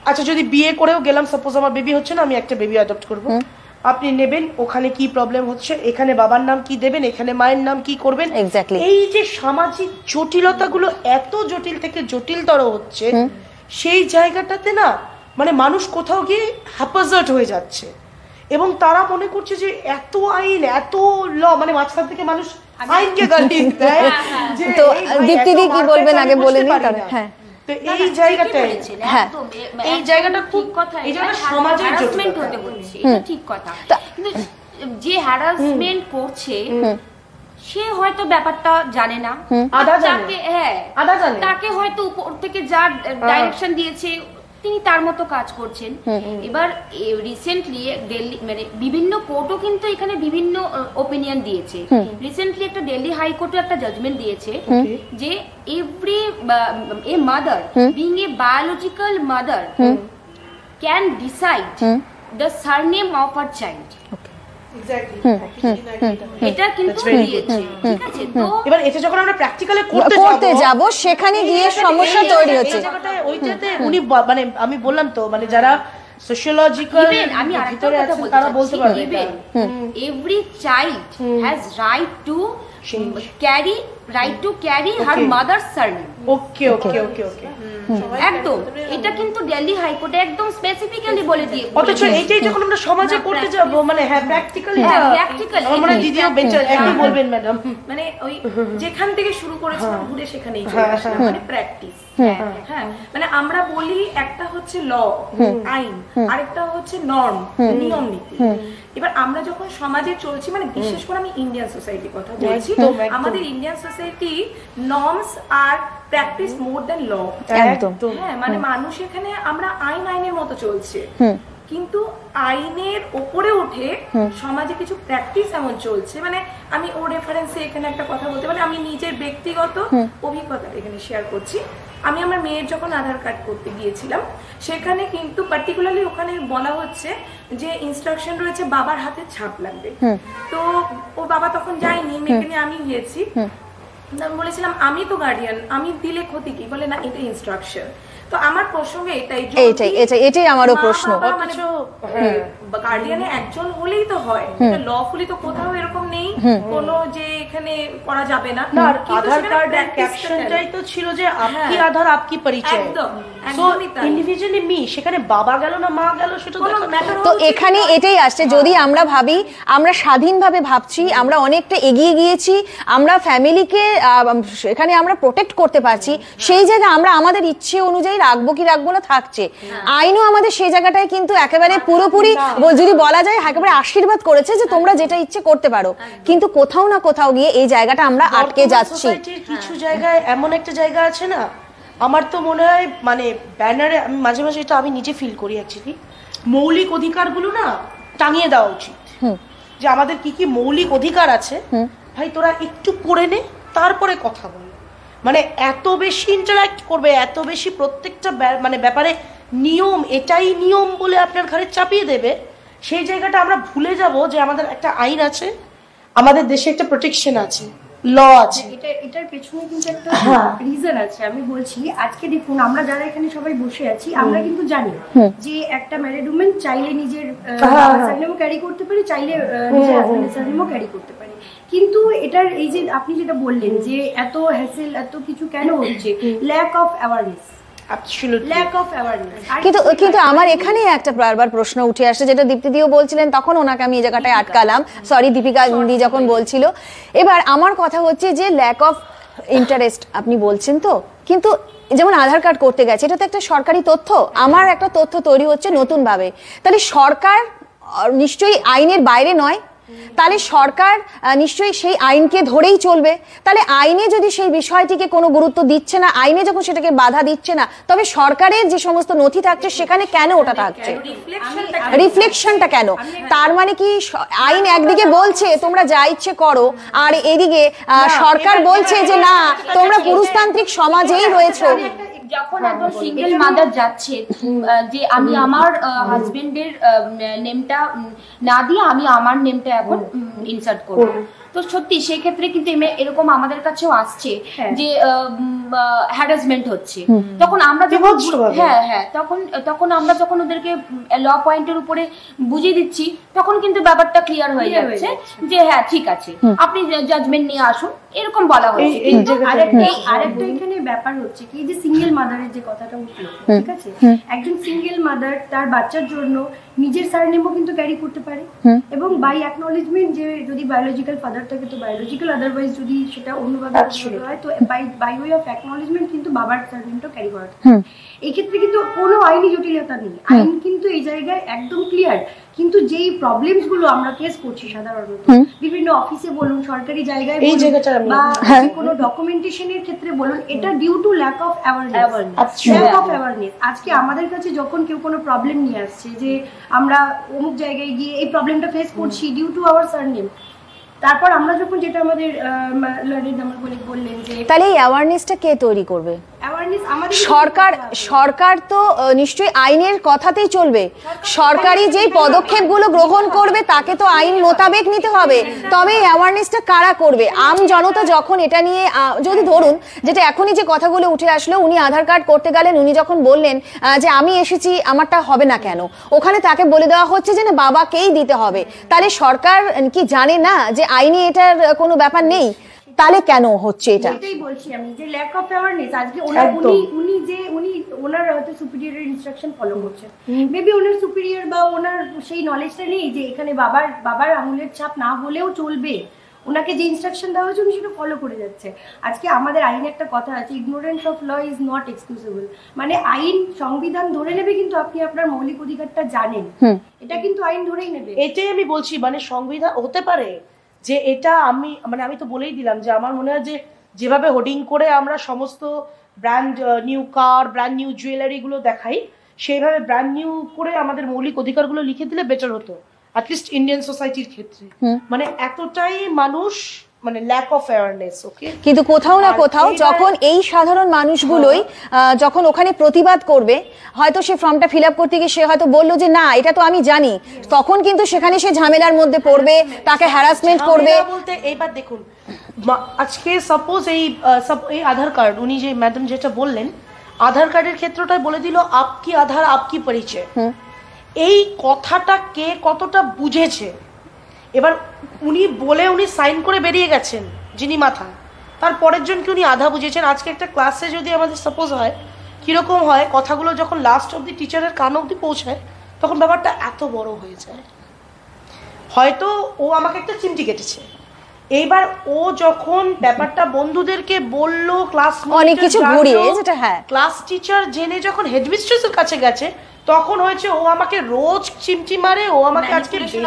আচ্ছা, যদি বিয়ে করেও গেলাম, সাপোজ আমার বেবি হচ্ছে না, আমি একটা বেবি অ্যাডপ্ট করবো, আপনি নেবেন, ওখানে কি প্রবলেম হচ্ছে, এখানে বাবার নাম কি দেবেন, এখানে মায়ের নাম কি করবেন। এই যে সামাজিক জটিলতাগুলো এত জটিল থেকে জটিলতর হচ্ছে, সেই জায়গাটাতে না মানে মানুষ কোথাও গিয়ে হ্যাপাজার্ড হয়ে যাচ্ছে, এবং তারা মনে করছে যে এত আইন, এত ল, মানে মাঝখান থেকে মানুষ আইনকে গালি দেয়। তো দীপ্তিদি কি বলবেন আগে বলে নিন। হ্যাঁ, তো এই জায়গাটায়, হ্যাঁ, এই জায়গাটা খুব কথা, এই জায়গাটা সমাজের হ্যারাসমেন্ট হতে বলছে, এটা ঠিক কথা, কিন্তু যে হ্যারাসমেন্ট করছে সে হয়তো ব্যাপারটা জানে না, তাকে হয়তো উপর থেকে যা ডাইরেকশন দিয়েছে তিনি তার মতো কাজ করছেন। এবার রিসেন্টলি দিল্লি মানে বিভিন্ন কোর্টও কিন্তু এখানে বিভিন্ন ওপিনিয়ন দিয়েছে। রিসেন্টলি একটা দিল্লি হাইকোর্টও একটা জাজমেন্ট দিয়েছে যে every a mother being a biological mother can decide the surname of her child. এটা কিন্তু দিয়েছে, ঠিক আছে। তো এবার এটা যখন আমরা প্র্যাকটিক্যালি করতে যাব, সেখানে গিয়ে সমস্যা তৈরি হচ্ছে। ওইটাতে উনি মানে আমি বললাম তো, মানে যারা সোশিওলজিক্যাল আমি আরেকটা কথা বলতে তারা বলতে পারবে, every child has right to carry her mother's surname. Okay okay okay okay, একদম এটা কিন্তু দিল্লি হাইকোর্টে একদম স্পেসিফিক্যালি বলে দিয়ে, অথচ এইটাই যখন আমরা সমাজে করতে যাব, মানে হ্যাঁ প্র্যাকটিক্যালি আমার মনে হয় দিদিও বেটার একই বলবেন ম্যাডাম, মানে ওই যেখান থেকে শুরু করেছিলাম ঘুরে সেখানেই চলে আসলাম, মানে প্র্যাকটিস। হ্যাঁ, মানে আমরা বলি একটা হচ্ছে ল, আইন, আরেকটা হচ্ছে নর্ম, নিয়ম নীতি। এবার আমরা যখন সমাজে চলছি, মানে বিশেষ করে আমি ইন্ডিয়ান সোসাইটির কথা বলছি, আমাদের ইন্ডিয়ান সোসাইটি নর্মস আর প্র্যাকটিস মোর দ্যান ল। একদম, হ্যাঁ, মানে মানুষ এখানে আমরা আইনের মতো চলছে, কিন্তু আইনের ওপরে উঠে সমাজে কিছু প্র্যাকটিস এমন চলছে। মানে আমি ও রেফারেন্সে এখানে একটা কথা বলতে, মানে আমি নিজের ব্যক্তিগত অভিজ্ঞতা এখানে শেয়ার করছি। আমি আমার মেয়ের যখন আধার কার্ড করতে গিয়েছিলাম, সেখানে কিন্তু পার্টিকুলারলি ওখানে বলা হচ্ছে যে ইনস্ট্রাকশন রয়েছে বাবার হাতে ছাপ লাগবে। তো ও বাবা তখন যায়নি, মেয়েকে নিয়ে আমি গিয়েছি। আমি বলেছিলাম আমি তো গার্ডিয়ান, আমি দিলে ক্ষতি কি? বলে না, এটা ইনস্ট্রাকশন। তো আমার প্রসঙ্গে এটাই আমারও প্রশ্ন, গার্ডিয়ানে একজন হলেই তো হয়, লফুলি তো কোথাও এরকম নেই কোনো যে এখানে করা যাবে না। আধার কার্ডের ক্যাপশনটাই তো ছিল যে আপকি আধার আপকি পরিচয়, একদম ইন্ডিভিজুয়ালি মি, সেখানে বাবা গেল না মা গেল সেটা তো এখানে এটাই আসছে। যদি আমরা ভাবি আমরা স্বাধীনভাবে ভাবছি, আমরা অনেকটা এগিয়ে গিয়েছি, আমরা ফ্যামিলিকে এখানে আমরা প্রোটেক্ট করতে পারছি, সেই জায়গায় আমরা আমাদের ইচ্ছে অনুযায়ী রাখবো কি রাখবো না থাকছে। আইনও আমাদের সেই জায়গাটায় কিন্তু একেবারে পুরোপুরি যদি বলা যায় একেবারে আশীর্বাদ করেছে যে তোমরা যেটা ইচ্ছে করতে পারো, কিন্তু কোথাও না কোথাও গিয়ে এই জায়গাটা আমরা আটকে যাচ্ছি। কিছু জায়গায় এমন একটা জায়গা আছে না, আমার তো মনে হয় মানে ব্যানারে আমি মাঝে মাঝে এটা আমি নিজে ফিল করি, অ্যাকচুয়ালি মৌলিক অধিকারগুলো না টাঙিয়ে দেওয়া উচিত, যে আমাদের কি কি মৌলিক অধিকার আছে ভাই তোরা একটু পড়ে নে, তারপরে কথা বল। মানে এত বেশি ইন্টারাক্ট করবে, এত বেশি প্রত্যেকটা মানে ব্যাপারে নিয়ম, এটাই নিয়ম বলে আপনার ঘরে চাপিয়ে দেবে, সেই জায়গাটা আমরা ভুলে যাব যে আমাদের একটা আইন আছে, আমাদের দেশে একটা প্রোটেকশন আছে, ল আছে। এটার পেছনে কিন্তু একটা রিজন আছে। আমি বলছি, আজকে দেখুন আমরা যারা এখানে সবাই বসে আছি, আমরা কিন্তু জানি যে একটা ম্যারিড উমেন চাইলে নিজের সারনেমও ক্যারি করতে পারে, চাইলে নিজের হাজবেন্ডের সারনেমও ক্যারি করতে পারে। কিন্তু এটার এই যে আপনি যেটা বললেন যে এত হ্যাসেল, এত কিছু কেন হচ্ছে, lack of awareness. Absolutely lack of awareness. কিন্তু আমার এখানে একটা বারবার প্রশ্ন উঠে আসছে, যেটা দীপ্তিদিও বলছিলেন, তখন ওনাকে আমি এই জায়গাটায় আটকালাম, সরি দীপিকা দি যখন বলছিল। এবার আমার কথা হচ্ছে যে ল্যাক অফ ইন্টারেস্ট আপনি বলছেন তো, কিন্তু যেমন আধার কার্ড করতে গেছে, এটা তো একটা সরকারি তথ্য, আমার একটা তথ্য তৈরি হচ্ছে নতুন ভাবে, তাহলে সরকার নিশ্চয়ই আইনের বাইরে নয়, তাহলে সরকার নিশ্চয়ই সেই আইনকে ধরেই চলবে। তাহলে আইনে যদি সেই বিষয়টিকে কোনো গুরুত্ব দিচ্ছে না, আইনে যখন সেটাকে বাধা দিচ্ছে না, তবে সরকারের যে সমস্ত নথি থাকছে সেখানে কেন ওটা থাকছে, রিফ্লেকশনটা কেন? তার মানে কি আইন একদিকে বলছে তোমরা যা ইচ্ছে করো, আর এদিকে সরকার বলছে যে না, তোমরা পুরুষতান্ত্রিক সমাজেই রয়েছো। যখন একজন সিঙ্গেল মাদার যাচ্ছে যে আমি আমার হাজবেন্ডের নেমটা না দিয়ে আমি আমার নেমটা এখন ইনসার্ট করব, তো সত্যি সেই ক্ষেত্রে কিন্তু এরকম আমাদের কাছেও আসছে যে হ্যারাসমেন্ট হচ্ছে। তখন আমরা যখন তখন আমরা যখন ওদেরকে ল পয়েন্টের উপরে বুঝিয়ে দিচ্ছি, তখন কিন্তু ব্যাপারটা ক্লিয়ার হয়ে যাচ্ছে যে হ্যাঁ ঠিক আছে, আপনি জাজমেন্ট নিয়ে আসুন, এরকম বলা হচ্ছে। আরেকটা এখানে ব্যাপার হচ্ছে কি, যে সিঙ্গেল মাদারের যে কথাটা উঠলো, ঠিক আছে, একজন সিঙ্গেল মাদার তার বাচ্চার জন্য নিজের সারনেমও কিন্তু ক্যারি করতে পারে, এবং বাই অ্যাকনোলেজমেন্ট, যে যদি বায়োলজিক্যাল ফাদার থাকে তো বায়োলজিক্যাল, আদারওয়াইজ যদি সেটা অন্যভাবে হয় তো বাই ওয়ে অফ অ্যাকনোলেজমেন্ট কিন্তু বাবার সারনেমটা ক্যারি করা থাকে। এই ক্ষেত্রে কিন্তু কোনো আইনি জটিলতা নেই, আইন কিন্তু এই জায়গায় একদম ক্লিয়ার। কিন্তু যেই প্রবলেমস গুলো আমরা ফেস করছি সাধারণত বিভিন্ন অফিসে বলুন, সরকারি জায়গায় বা কোনো ডকুমেন্টেশনের ক্ষেত্রে বলুন, এটা due to lack of awareness. আজকে আমাদের কাছে যখন কেউ কোনো প্রবলেম নিয়ে আসছে যে আমরা অমুক জায়গায় গিয়ে এই প্রবলেমটা ফেস করছি ডিউ টু আওয়ার সারনেম, তারপর আমরা যখন যেটা আমাদের বললেন যে তাহলে এই অ্যাওয়ারনেসটা কে তৈরি করবে? সরকার তো নিশ্চয়ই আইনের কথাতেই চলবে, সরকারি যে পদক্ষেপগুলো গ্রহণ করবে তাকে তো আইন মোতাবেক নিতে হবে, তবে অ্যাওয়ারনেসটা কারা করবে? আম জনতা যখন এটা নিয়ে, যদি ধরুন যেটা এখনই যে কথাগুলো উঠে আসলো, উনি আধার কার্ড করতে গেলেন, উনি যখন বললেন যে আমি এসেছি, আমারটা হবে না কেন, ওখানে তাকে বলে দেওয়া হচ্ছে যে না, বাবাকেই দিতে হবে। তাহলে সরকার কি জানে না যে আইনে এটার কোনো ব্যাপার নেই? তাহলে কেন হচ্ছে এটা? এটাই বলছি আমি, যে ল্যাক অফ অ্যাওয়ারনেস। আজকে উনি ওনার হয়তো সুপিরিয়রের ইনস্ট্রাকশন ফলো করছেন, মেবি ওনার সুপিরিয়র বা ওনার সেই নলেজটা নেই যে এখানে বাবার আঙুলের ছাপ না হলেও চলবে, ওনাকে যে ইনস্ট্রাকশন দেওয়া হয়েছে উনি সেটা ফলো করে যাচ্ছে। আজকে আমাদের আইনে একটা কথা আছে, ignorance of law is not excusable, মানে আইন সংবিধান ধরে নেবে কিন্তু আপনি আপনার মৌলিক অধিকারটা জানেন, এটা কিন্তু আইন ধরেই নেবে। এটাই আমি বলছি, মানে সংবিধান হতে পারে যে এটা আমি তো বলেই দিলাম যে আমার মনে হয় যে যেভাবে হোর্ডিং করে আমরা সমস্ত brand new car, brand new jewellery গুলো দেখাই, সেইভাবে ব্র্যান্ড নিউ করে আমাদের মৌলিক অধিকারগুলো লিখে দিলে বেটার হতো, অ্যাটলিস্ট ইন্ডিয়ান সোসাইটির ক্ষেত্রে। মানে এতটাই মানুষ মানে ল্যাক অফ অ্যাওয়ারনেস। ওকে, কিন্তু কোথাও না কোথাও যখন এই সাধারণ মানুষগুলোই যখন ওখানে প্রতিবাদ করবে, হয়তো সে ফর্মটা ফিল আপ করতে গিয়ে সে হয়তো বললো যে না এটা তো আমি জানি, তখন কিন্তু সেখানে সে ঝামেলার মধ্যে পড়বে, তাকে হ্যারাসমেন্ট করবে। বলতে এইবার দেখুন, আজকে সাপোজ এই আধার কার্ড, উনি যে ম্যাডাম যেটা বললেন, আধার কার্ডের ক্ষেত্রটাই বলে দিল আপকি আধার আপকি পরিচয়, এই কথাটা কে কতটা বুঝেছে? এবার উনি সাইন করে বেরিয়ে গেছেন যিনি মাথা, তার পরের জনকে উনি আধা বুঝেছেন। আজকে একটা ক্লাসে যদি আমাদের সাপোজ হয়, কিরকম হয় কথাগুলো যখন লাস্ট অব্দি টিচারের কান অব্দি পৌঁছায়, তখন ব্যাপারটা এত বড় হয়ে যায়। হয়তো ও আমাকে একটা চিমটি কেটেছে, এইবার ও যখন ব্যাপারটা বন্ধুদেরকে বললো, ক্লাস অনেক কিছু ঘুরিয়ে, যেটা হ্যাঁ ক্লাস টিচার জেনে যখন হেডমিস্ট্রেসের কাছে গেছে, তখন হয়েছে ও আমাকে রোজ চিমটি মারে, ও আমাকে আজকে বেশি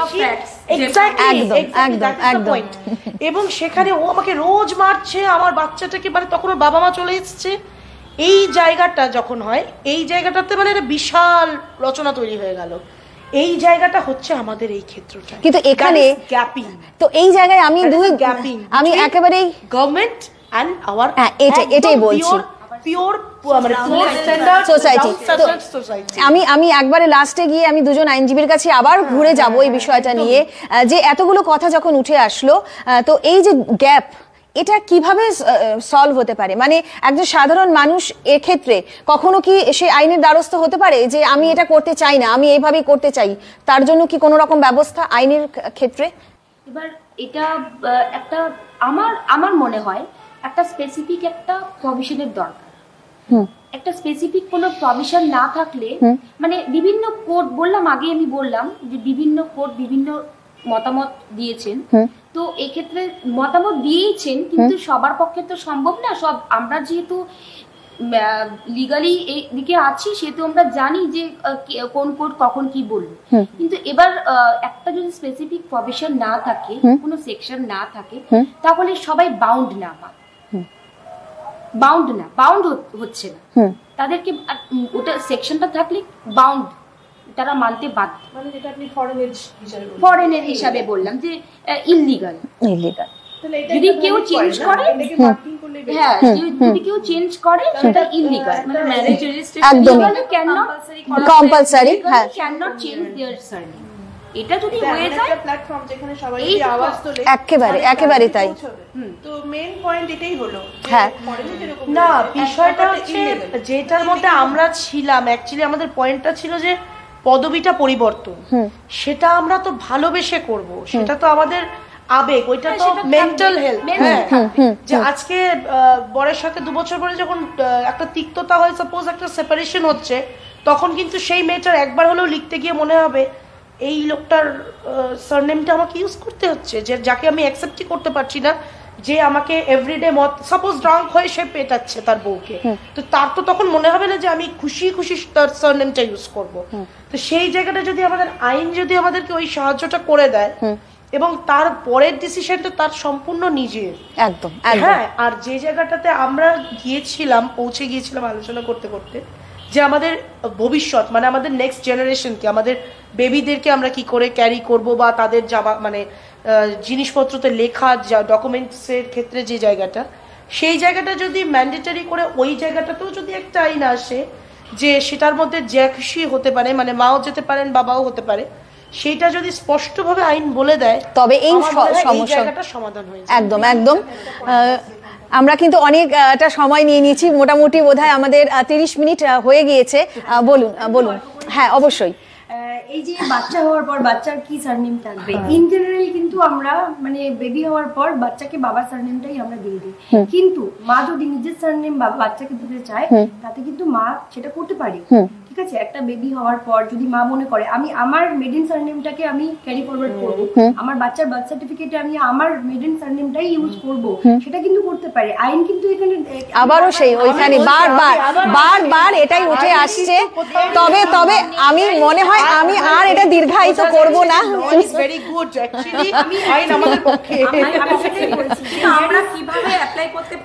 এবং সেখানে ও আমাকে রোজ মারছে, আমার বাচ্চাটাকে, মানে তখন ওর বাবা মা চলে এসছে। এই জায়গাটা যখন হয়, এই জায়গাটাতে মানে একটা বিশাল রচনা তৈরি হয়ে গেল। এই জায়গাটা হচ্ছে আমাদের এই ক্ষেত্রটা, কিন্তু এখানে গ্যাপিং। তো এই জায়গায় আমি একেবারেই গভর্নমেন্ট এন্ড আওয়ার, এটাই বলছি, পিওর মানে সোসাইটি। আমি একবারে লাস্টে গিয়ে আমি দুজন আইনজীবীর কাছে আবার ঘুরে যাব এই বিষয়টা নিয়ে, যে এতগুলো কথা যখন উঠে আসলো, তো এই যে গ্যাপ, এটা কিভাবে সলভ হতে পারে? মানে একজন সাধারণ মানুষ এর ক্ষেত্রে কখনো কি সে আইনের দ্বারস্থ হতে পারে যে আমি এটা করতে চাই না, আমি এইভাবেই করতে চাই, তার জন্য কি কোনো রকম ব্যবস্থা আইনের ক্ষেত্রে? এবার এটা একটা আমার মনে হয় একটা স্পেসিফিক একটা প্রভিশনের দরকার। একটা স্পেসিফিক কোনো প্রভিশন না থাকলে মানে বিভিন্ন কোর্ট বললাম আগে আমি বললাম যে বিভিন্ন কোর্ট বিভিন্ন মতামত দিয়েছেন, তো এক্ষেত্রে মতামত দিয়েছেন কিন্তু সবার পক্ষে তো সম্ভব না। সব আমরা যেহেতু লিগালি এই দিকে আছি সেহেতু আমরা জানি যে কোন কোর্ট কখন কি বলবে, কিন্তু এবার একটা যদি স্পেসিফিক প্রভিশন না থাকে, কোনো সেকশন না থাকে, তাহলে সবাই বাউন্ড হচ্ছে না, তাদেরকে ওটা সেকশনটা থাকলে বাউন্ড তারা মানতে বাধ্য। মানে যেটা আপনি ফরেনের হিসাবে বললাম যে ইললিগাল। যদি কেউ চেঞ্জ করে, হ্যাঁ যদি কেউ চেঞ্জ করে সেটা ইললিগাল, মানে ম্যারেজ রেজিস্ট্রেশন কম্পালসারি, হ্যাঁ cannot change their surname. এটা যদি হয়ে যায় প্ল্যাটফর্ম যেখানে সবাই আওয়াজ তোলে, একেবারে তাই। তো মেইন পয়েন্ট এটাই হলো। হ্যাঁ না, বিষয়টা হচ্ছে যেটার মধ্যে আমরা ছিলাম, অ্যাকচুয়ালি আমাদের পয়েন্টটা ছিল যে পদবিটা পরিবর্তন, সেটা আমরা তো ভালোবেসে করব, সেটা তো আমাদের আবেগ, ওইটা তো মেন্টাল হেলথ। হ্যাঁ, যে আজকে বরের সাথে 2 বছর পরে যখন একটা তিক্ততা হয়, সাপোজ একটা সেপারেশন হচ্ছে, তখন কিন্তু সেই মেয়েটার একবার হলেও লিখতে গিয়ে মনে হবে এই লোকটার সারনেমটা আমাকে ইউজ করতে হচ্ছে, যে যাকে আমি অ্যাকসেপ্টই করতে পারছি না, যে আমাকে এভরিডে মত সাপোজ ড্রাঙ্ক হয়ে সে পেটাচ্ছে তার বউকে, তো তার তো তখন মনে হবে না যে আমি খুশি খুশি তার সারনেমটা ইউজ করব। তো সেই জায়গাটা যদি আমাদের আইন যদি আমাদেরকে ওই সাহায্যটা করে দেয়, এবং তার পরের ডিসিশনটা তার সম্পূর্ণ নিজের, একদম। হ্যাঁ, আর যে জায়গাটাতে আমরা পৌঁছে গিয়েছিলাম আলোচনা করতে করতে, যে আমাদের ভবিষ্যৎ মানে আমাদের নেক্সট জেনারেশনকে, আমাদের বেবিদেরকে আমরা কি করে ক্যারি করব, বা তাদের মানে জিনিসপত্রতে লেখা ডকুমেন্টসের ক্ষেত্রে যে জায়গাটা, সেই জায়গাটা যদি ম্যান্ডেটরি করে ওই জায়গাটাতেও যদি একটা আইন আসে যে সেটার মধ্যে যে খুশি হতে পারে, মানে মাও যেতে পারেন বাবাও হতে পারে, সেইটা যদি স্পষ্টভাবে আইন বলে দেয়, তবে এই সমস্যাটা সমাধান হয়ে যায়। একদম। আমরা কিন্তু অনেকটা সময় নিয়ে নিয়েছি, মোটামুটি বোধহয় আমাদের 30 মিনিট হয়ে গিয়েছে। বলুন। হ্যাঁ, অবশ্যই। এই যে বাচ্চা হওয়ার পর বাচ্চার কি সারনেম থাকবে, ইন জেনারেল কিন্তু আমরা মানে বেবি হওয়ার পর বাচ্চাকে বাবার সারনেমটাই আমরা দিয়ে দিই, কিন্তু মা যদি নিজের সারনেম বাচ্চাকে দিতে চায় তাতে কিন্তু মা সেটা করতে পারে। ঠিক আছে, একটা বেবি হওয়ার পর যদি মা মনে করে আমি আমার মেডেন সারনেমটাকে আমি ক্যারি ফরওয়ার্ড করব, আমার বাচ্চার বার্থ সার্টিফিকেটে আমি আমার মেডেন সারনেমটাই ইউজ করব, সেটা কিন্তু করতে পারে। আইন কিন্তু এখানে আবারও সেই ওইখানে বারবার এটাই উঠে আসছে। তবে আমি মনে হয় আমি আর এটা দীর্ঘায়িত করব না। ভেরি গুড, অ্যাকচুয়ালি আইন আমাদের পক্ষে। আমি সেটাই বলছি যে আমরা কিভাবে অ্যাপ্লাই করতে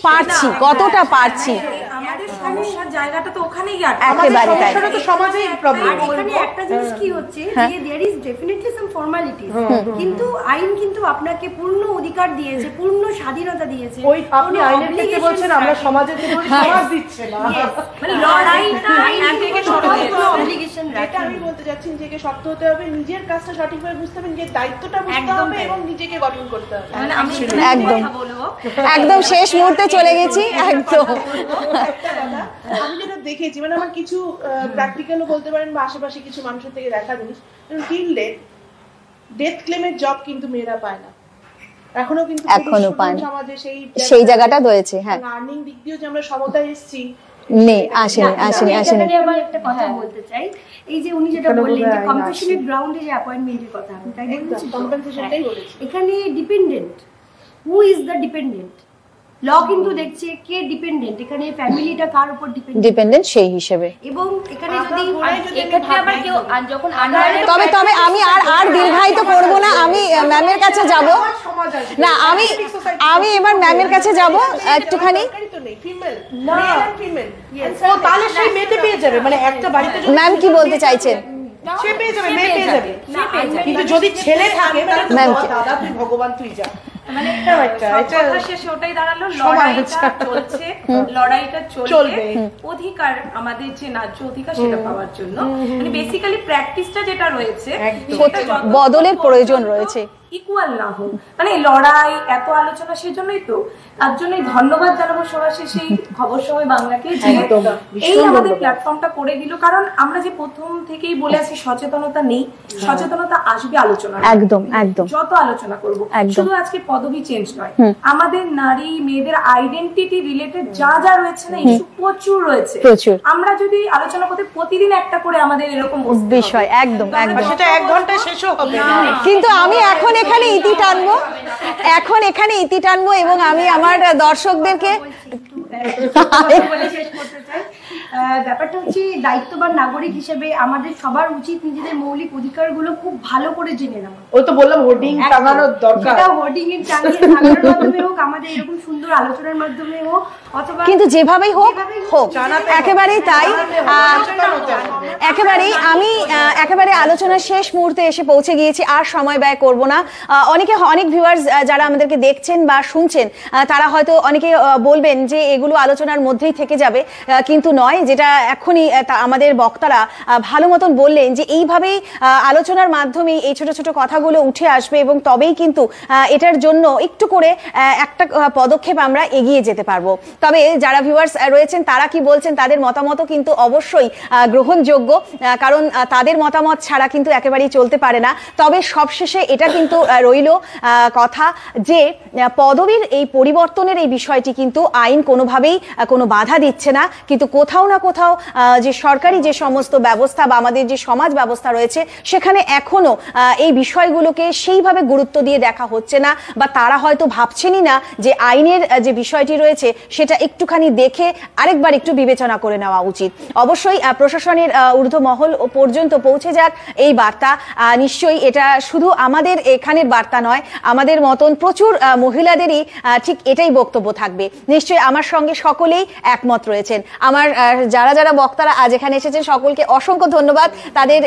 পারছি কতটা পারছি, আমাদের সমস্যার জায়গাটা তো ওখানেই একেবারে তাই। তো সমাজেই প্রবলেম। এখানে একটা জিনিস কি হচ্ছে যে there is definitely some formalities, কিন্তু আইন কিন্তু আপনাকে পূর্ণ অধিকার দিয়েছে, পূর্ণ স্বাধীনতা দিয়েছে। ওই আপনি আইনের ক্ষেত্রে বলছেন আমরা সমাজের জন্য সমাজ দিচ্ছে না, মানে লড়াইটা আইন থেকে শুরু হয়েছে, অবলিগেশন এটা আমি বলতে যাচ্ছি, নিজেকে শক্ত হতে হবে, নিজের কাজটা সঠিকভাবে বুঝতে হবে, নিজের দায়িত্বটা বুঝতে হবে এবং নিজেকে গঠন করতে হবে। মানে আমি একদম শেষ মুহূর্তে চলে গেছি। একদম একটা কথা আমি যেটা দেখেছি, মানে আমার কিছু প্র্যাকটিক্যালও বলতে পারেন বা আশেপাশে কিছু মানুষের থেকে দেখা জিনিস, টিল ডেথ ক্লেমের জব কিন্তু মেয়েরা পায় না এখনো, কিন্তু পায় না সমাজে সেই জায়গাটা রয়েছে। হ্যাঁ, আর্নিং দিক দিয়েও যে আমরা সমতায় এসেছি আসেনি। আবার একটা কথা বলতে চাই, এই যে উনি যেটা বললেন যে কম্পেশনেট গ্রাউন্ডে যে অ্যাপয়েন্টমেন্টের কথা, আমি তাই বলছি কম্পেনসেশনটাই বলেছি। এখানে dependent, who is the dependent, law কিন্তু দেখছে কে ডিপেন্ডেন্ট, এখানে ফ্যামিলিটা কার উপর ডিপেন্ডেন্ট সেই হিসেবে। এবং এখানে যদি এক্ষেত্রে আবার কেউ যখন তবে আমি আর দীর্ঘায়িত করব না, আমি ম্যামের কাছে যাব না, আমি এবার ম্যামের কাছে যাব একটুখানি। তাহলে সেই মেয়েতে পেয়ে যাবে, মানে একটা বাড়িতে ম্যাম কি বলতে চাইছেন? সে পেয়ে যাবে, মেয়ে পেয়ে যাবে, কিন্তু যদি ছেলে থাকে দাদা তুই ভগবান তুই যা, মানে কথা শেষে ওটাই দাঁড়ালো, লড়াইটা চলবে, অধিকার আমাদের যে ন্যায্য অধিকার সেটা পাওয়ার জন্য, মানে বেসিক্যালি প্র্যাকটিসটা যেটা রয়েছে বদলের প্রয়োজন রয়েছে। ইকুয়াল না হোক, মানে লড়াই এত আলোচনা, সেই জন্যই তো, তার জন্যই ধন্যবাদ জানাবো সবার শেষে এই খবর সময় বাংলাকে যে এই আমাদের প্ল্যাটফর্মটা করে দিল। কারণ আমরা যে প্রথম থেকেই বলে আসি সচেতনতা নেই, সচেতনতা আসবে আলোচনা, একদম একদম যত আলোচনা করবো। শুধু আজকে পদবি চেঞ্জ নয়, আমাদের নারী মেয়েদের আইডেন্টিটি রিলেটেড যা যা রয়েছে না, ইস্যু প্রচুর রয়েছে। আমরা যদি আলোচনা করতে প্রতিদিন একটা করে আমাদের এরকম বিষয়, একদম একদম, সেটা 1 ঘন্টায় শেষও হবে না। কিন্তু আমি এখন এখানে ইতি টানবো এবং আমি আমার দর্শকদেরকে ব্যাপারটা হচ্ছে দায়িত্ববান নাগরিক হিসেবে আমাদের সবার উচিত নিজেদের মৌলিক অধিকারগুলো খুব ভালো করে জেনে নেওয়া। ওই তো বললাম হোর্ডিং টাঙানোর দরকার, সেটা হোর্ডিং এর টাঙিয়ে টাঙানোর মাধ্যমে হোক, আমাদের এরকম সুন্দর আলোচনার মাধ্যমে হোক, অথবা কিন্তু যেভাবেই হোক একেবারেই তাই। একেবারে আলোচনার শেষ মুহূর্তে এসে পৌঁছে গিয়েছি, আর সময় ব্যয় করব না। অনেক ভিউয়ার্স যারা আমাদেরকে দেখছেন বা শুনছেন, তারা হয়তো অনেকে বলবেন যে এগুলো আলোচনার মধ্যেই থেকে যাবে, কিন্তু নয়। যেটা এখনই আমাদের বক্তারা ভালো মতন বললেন যে এইভাবেই আলোচনার মাধ্যমে এই ছোট ছোট কথাগুলো উঠে আসবে এবং তবেই কিন্তু এটার জন্য একটু করে একটা পদক্ষেপ আমরা এগিয়ে যেতে পারবো। তবে যারা ভিউয়ার্স রয়েছেন তারা কি বলছেন, তাদের মতামতও কিন্তু অবশ্যই গ্রহণযোগ্য, কারণ তাদের মতামত ছাড়া কিন্তু একেবারেই চলতে পারে না। তবে সবশেষে এটা কিন্তু রইল কথা যে পদবীর এই পরিবর্তনের এই বিষয়টি কিন্তু আইন কোনোভাবেই কোনো বাধা দিচ্ছে না, কিন্তু কোথাও না কোথাও যে সরকারি যে সমস্ত ব্যবস্থা বা আমাদের যে সমাজ ব্যবস্থা রয়েছে সেখানে এখনো এই বিষয়গুলোকে সেইভাবে গুরুত্ব দিয়ে দেখা হচ্ছে না, বা তারা হয়তো ভাবছেনই না যে আইনের যে বিষয়টি রয়েছে সেটা একটুখানি দেখে আরেকবার একটু বিবেচনা করে নেওয়া উচিত। অবশ্যই প্রশাসনের ঊর্ধ্ব মহল পর্যন্ত পৌঁছে যাক এই বার্তা। নিশ্চয়ই এটা শুধু আমাদের এখানের বার্তা নয়, আমাদের মতন প্রচুর মহিলাদেরই ঠিক এটাই বক্তব্য থাকবে। নিশ্চয়ই আমার সঙ্গে সকলেই একমত রয়েছেন। আমার যারা যারা বক্তারা আজ এখানে এসেছেন সকলকে অসংখ্য ধন্যবাদ তাদের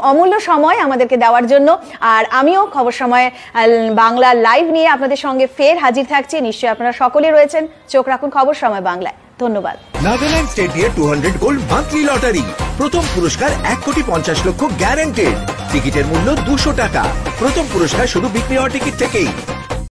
অমূল্য সময় আমাদেরকে দেওয়ার জন্য। আর আমিও খবর সময় বাংলা লাইভ নিয়ে আপনাদের সঙ্গে ফের হাজির থাকছি। নিশ্চয়ই আপনারা সকলে রয়েছেন, চোখ রাখুন খবর সময় বাংলায়। ধন্যবাদ। নাগাল্যান্ড স্টেট দিয়ে 200 গোল্ড মান্থলি লটারি, প্রথম পুরস্কার 1,50,00,000 গ্যারান্টেড, টিকিটের মূল্য 200 টাকা, প্রথম পুরস্কার শুধু বিক্রি হওয়া টিকিট থেকেই।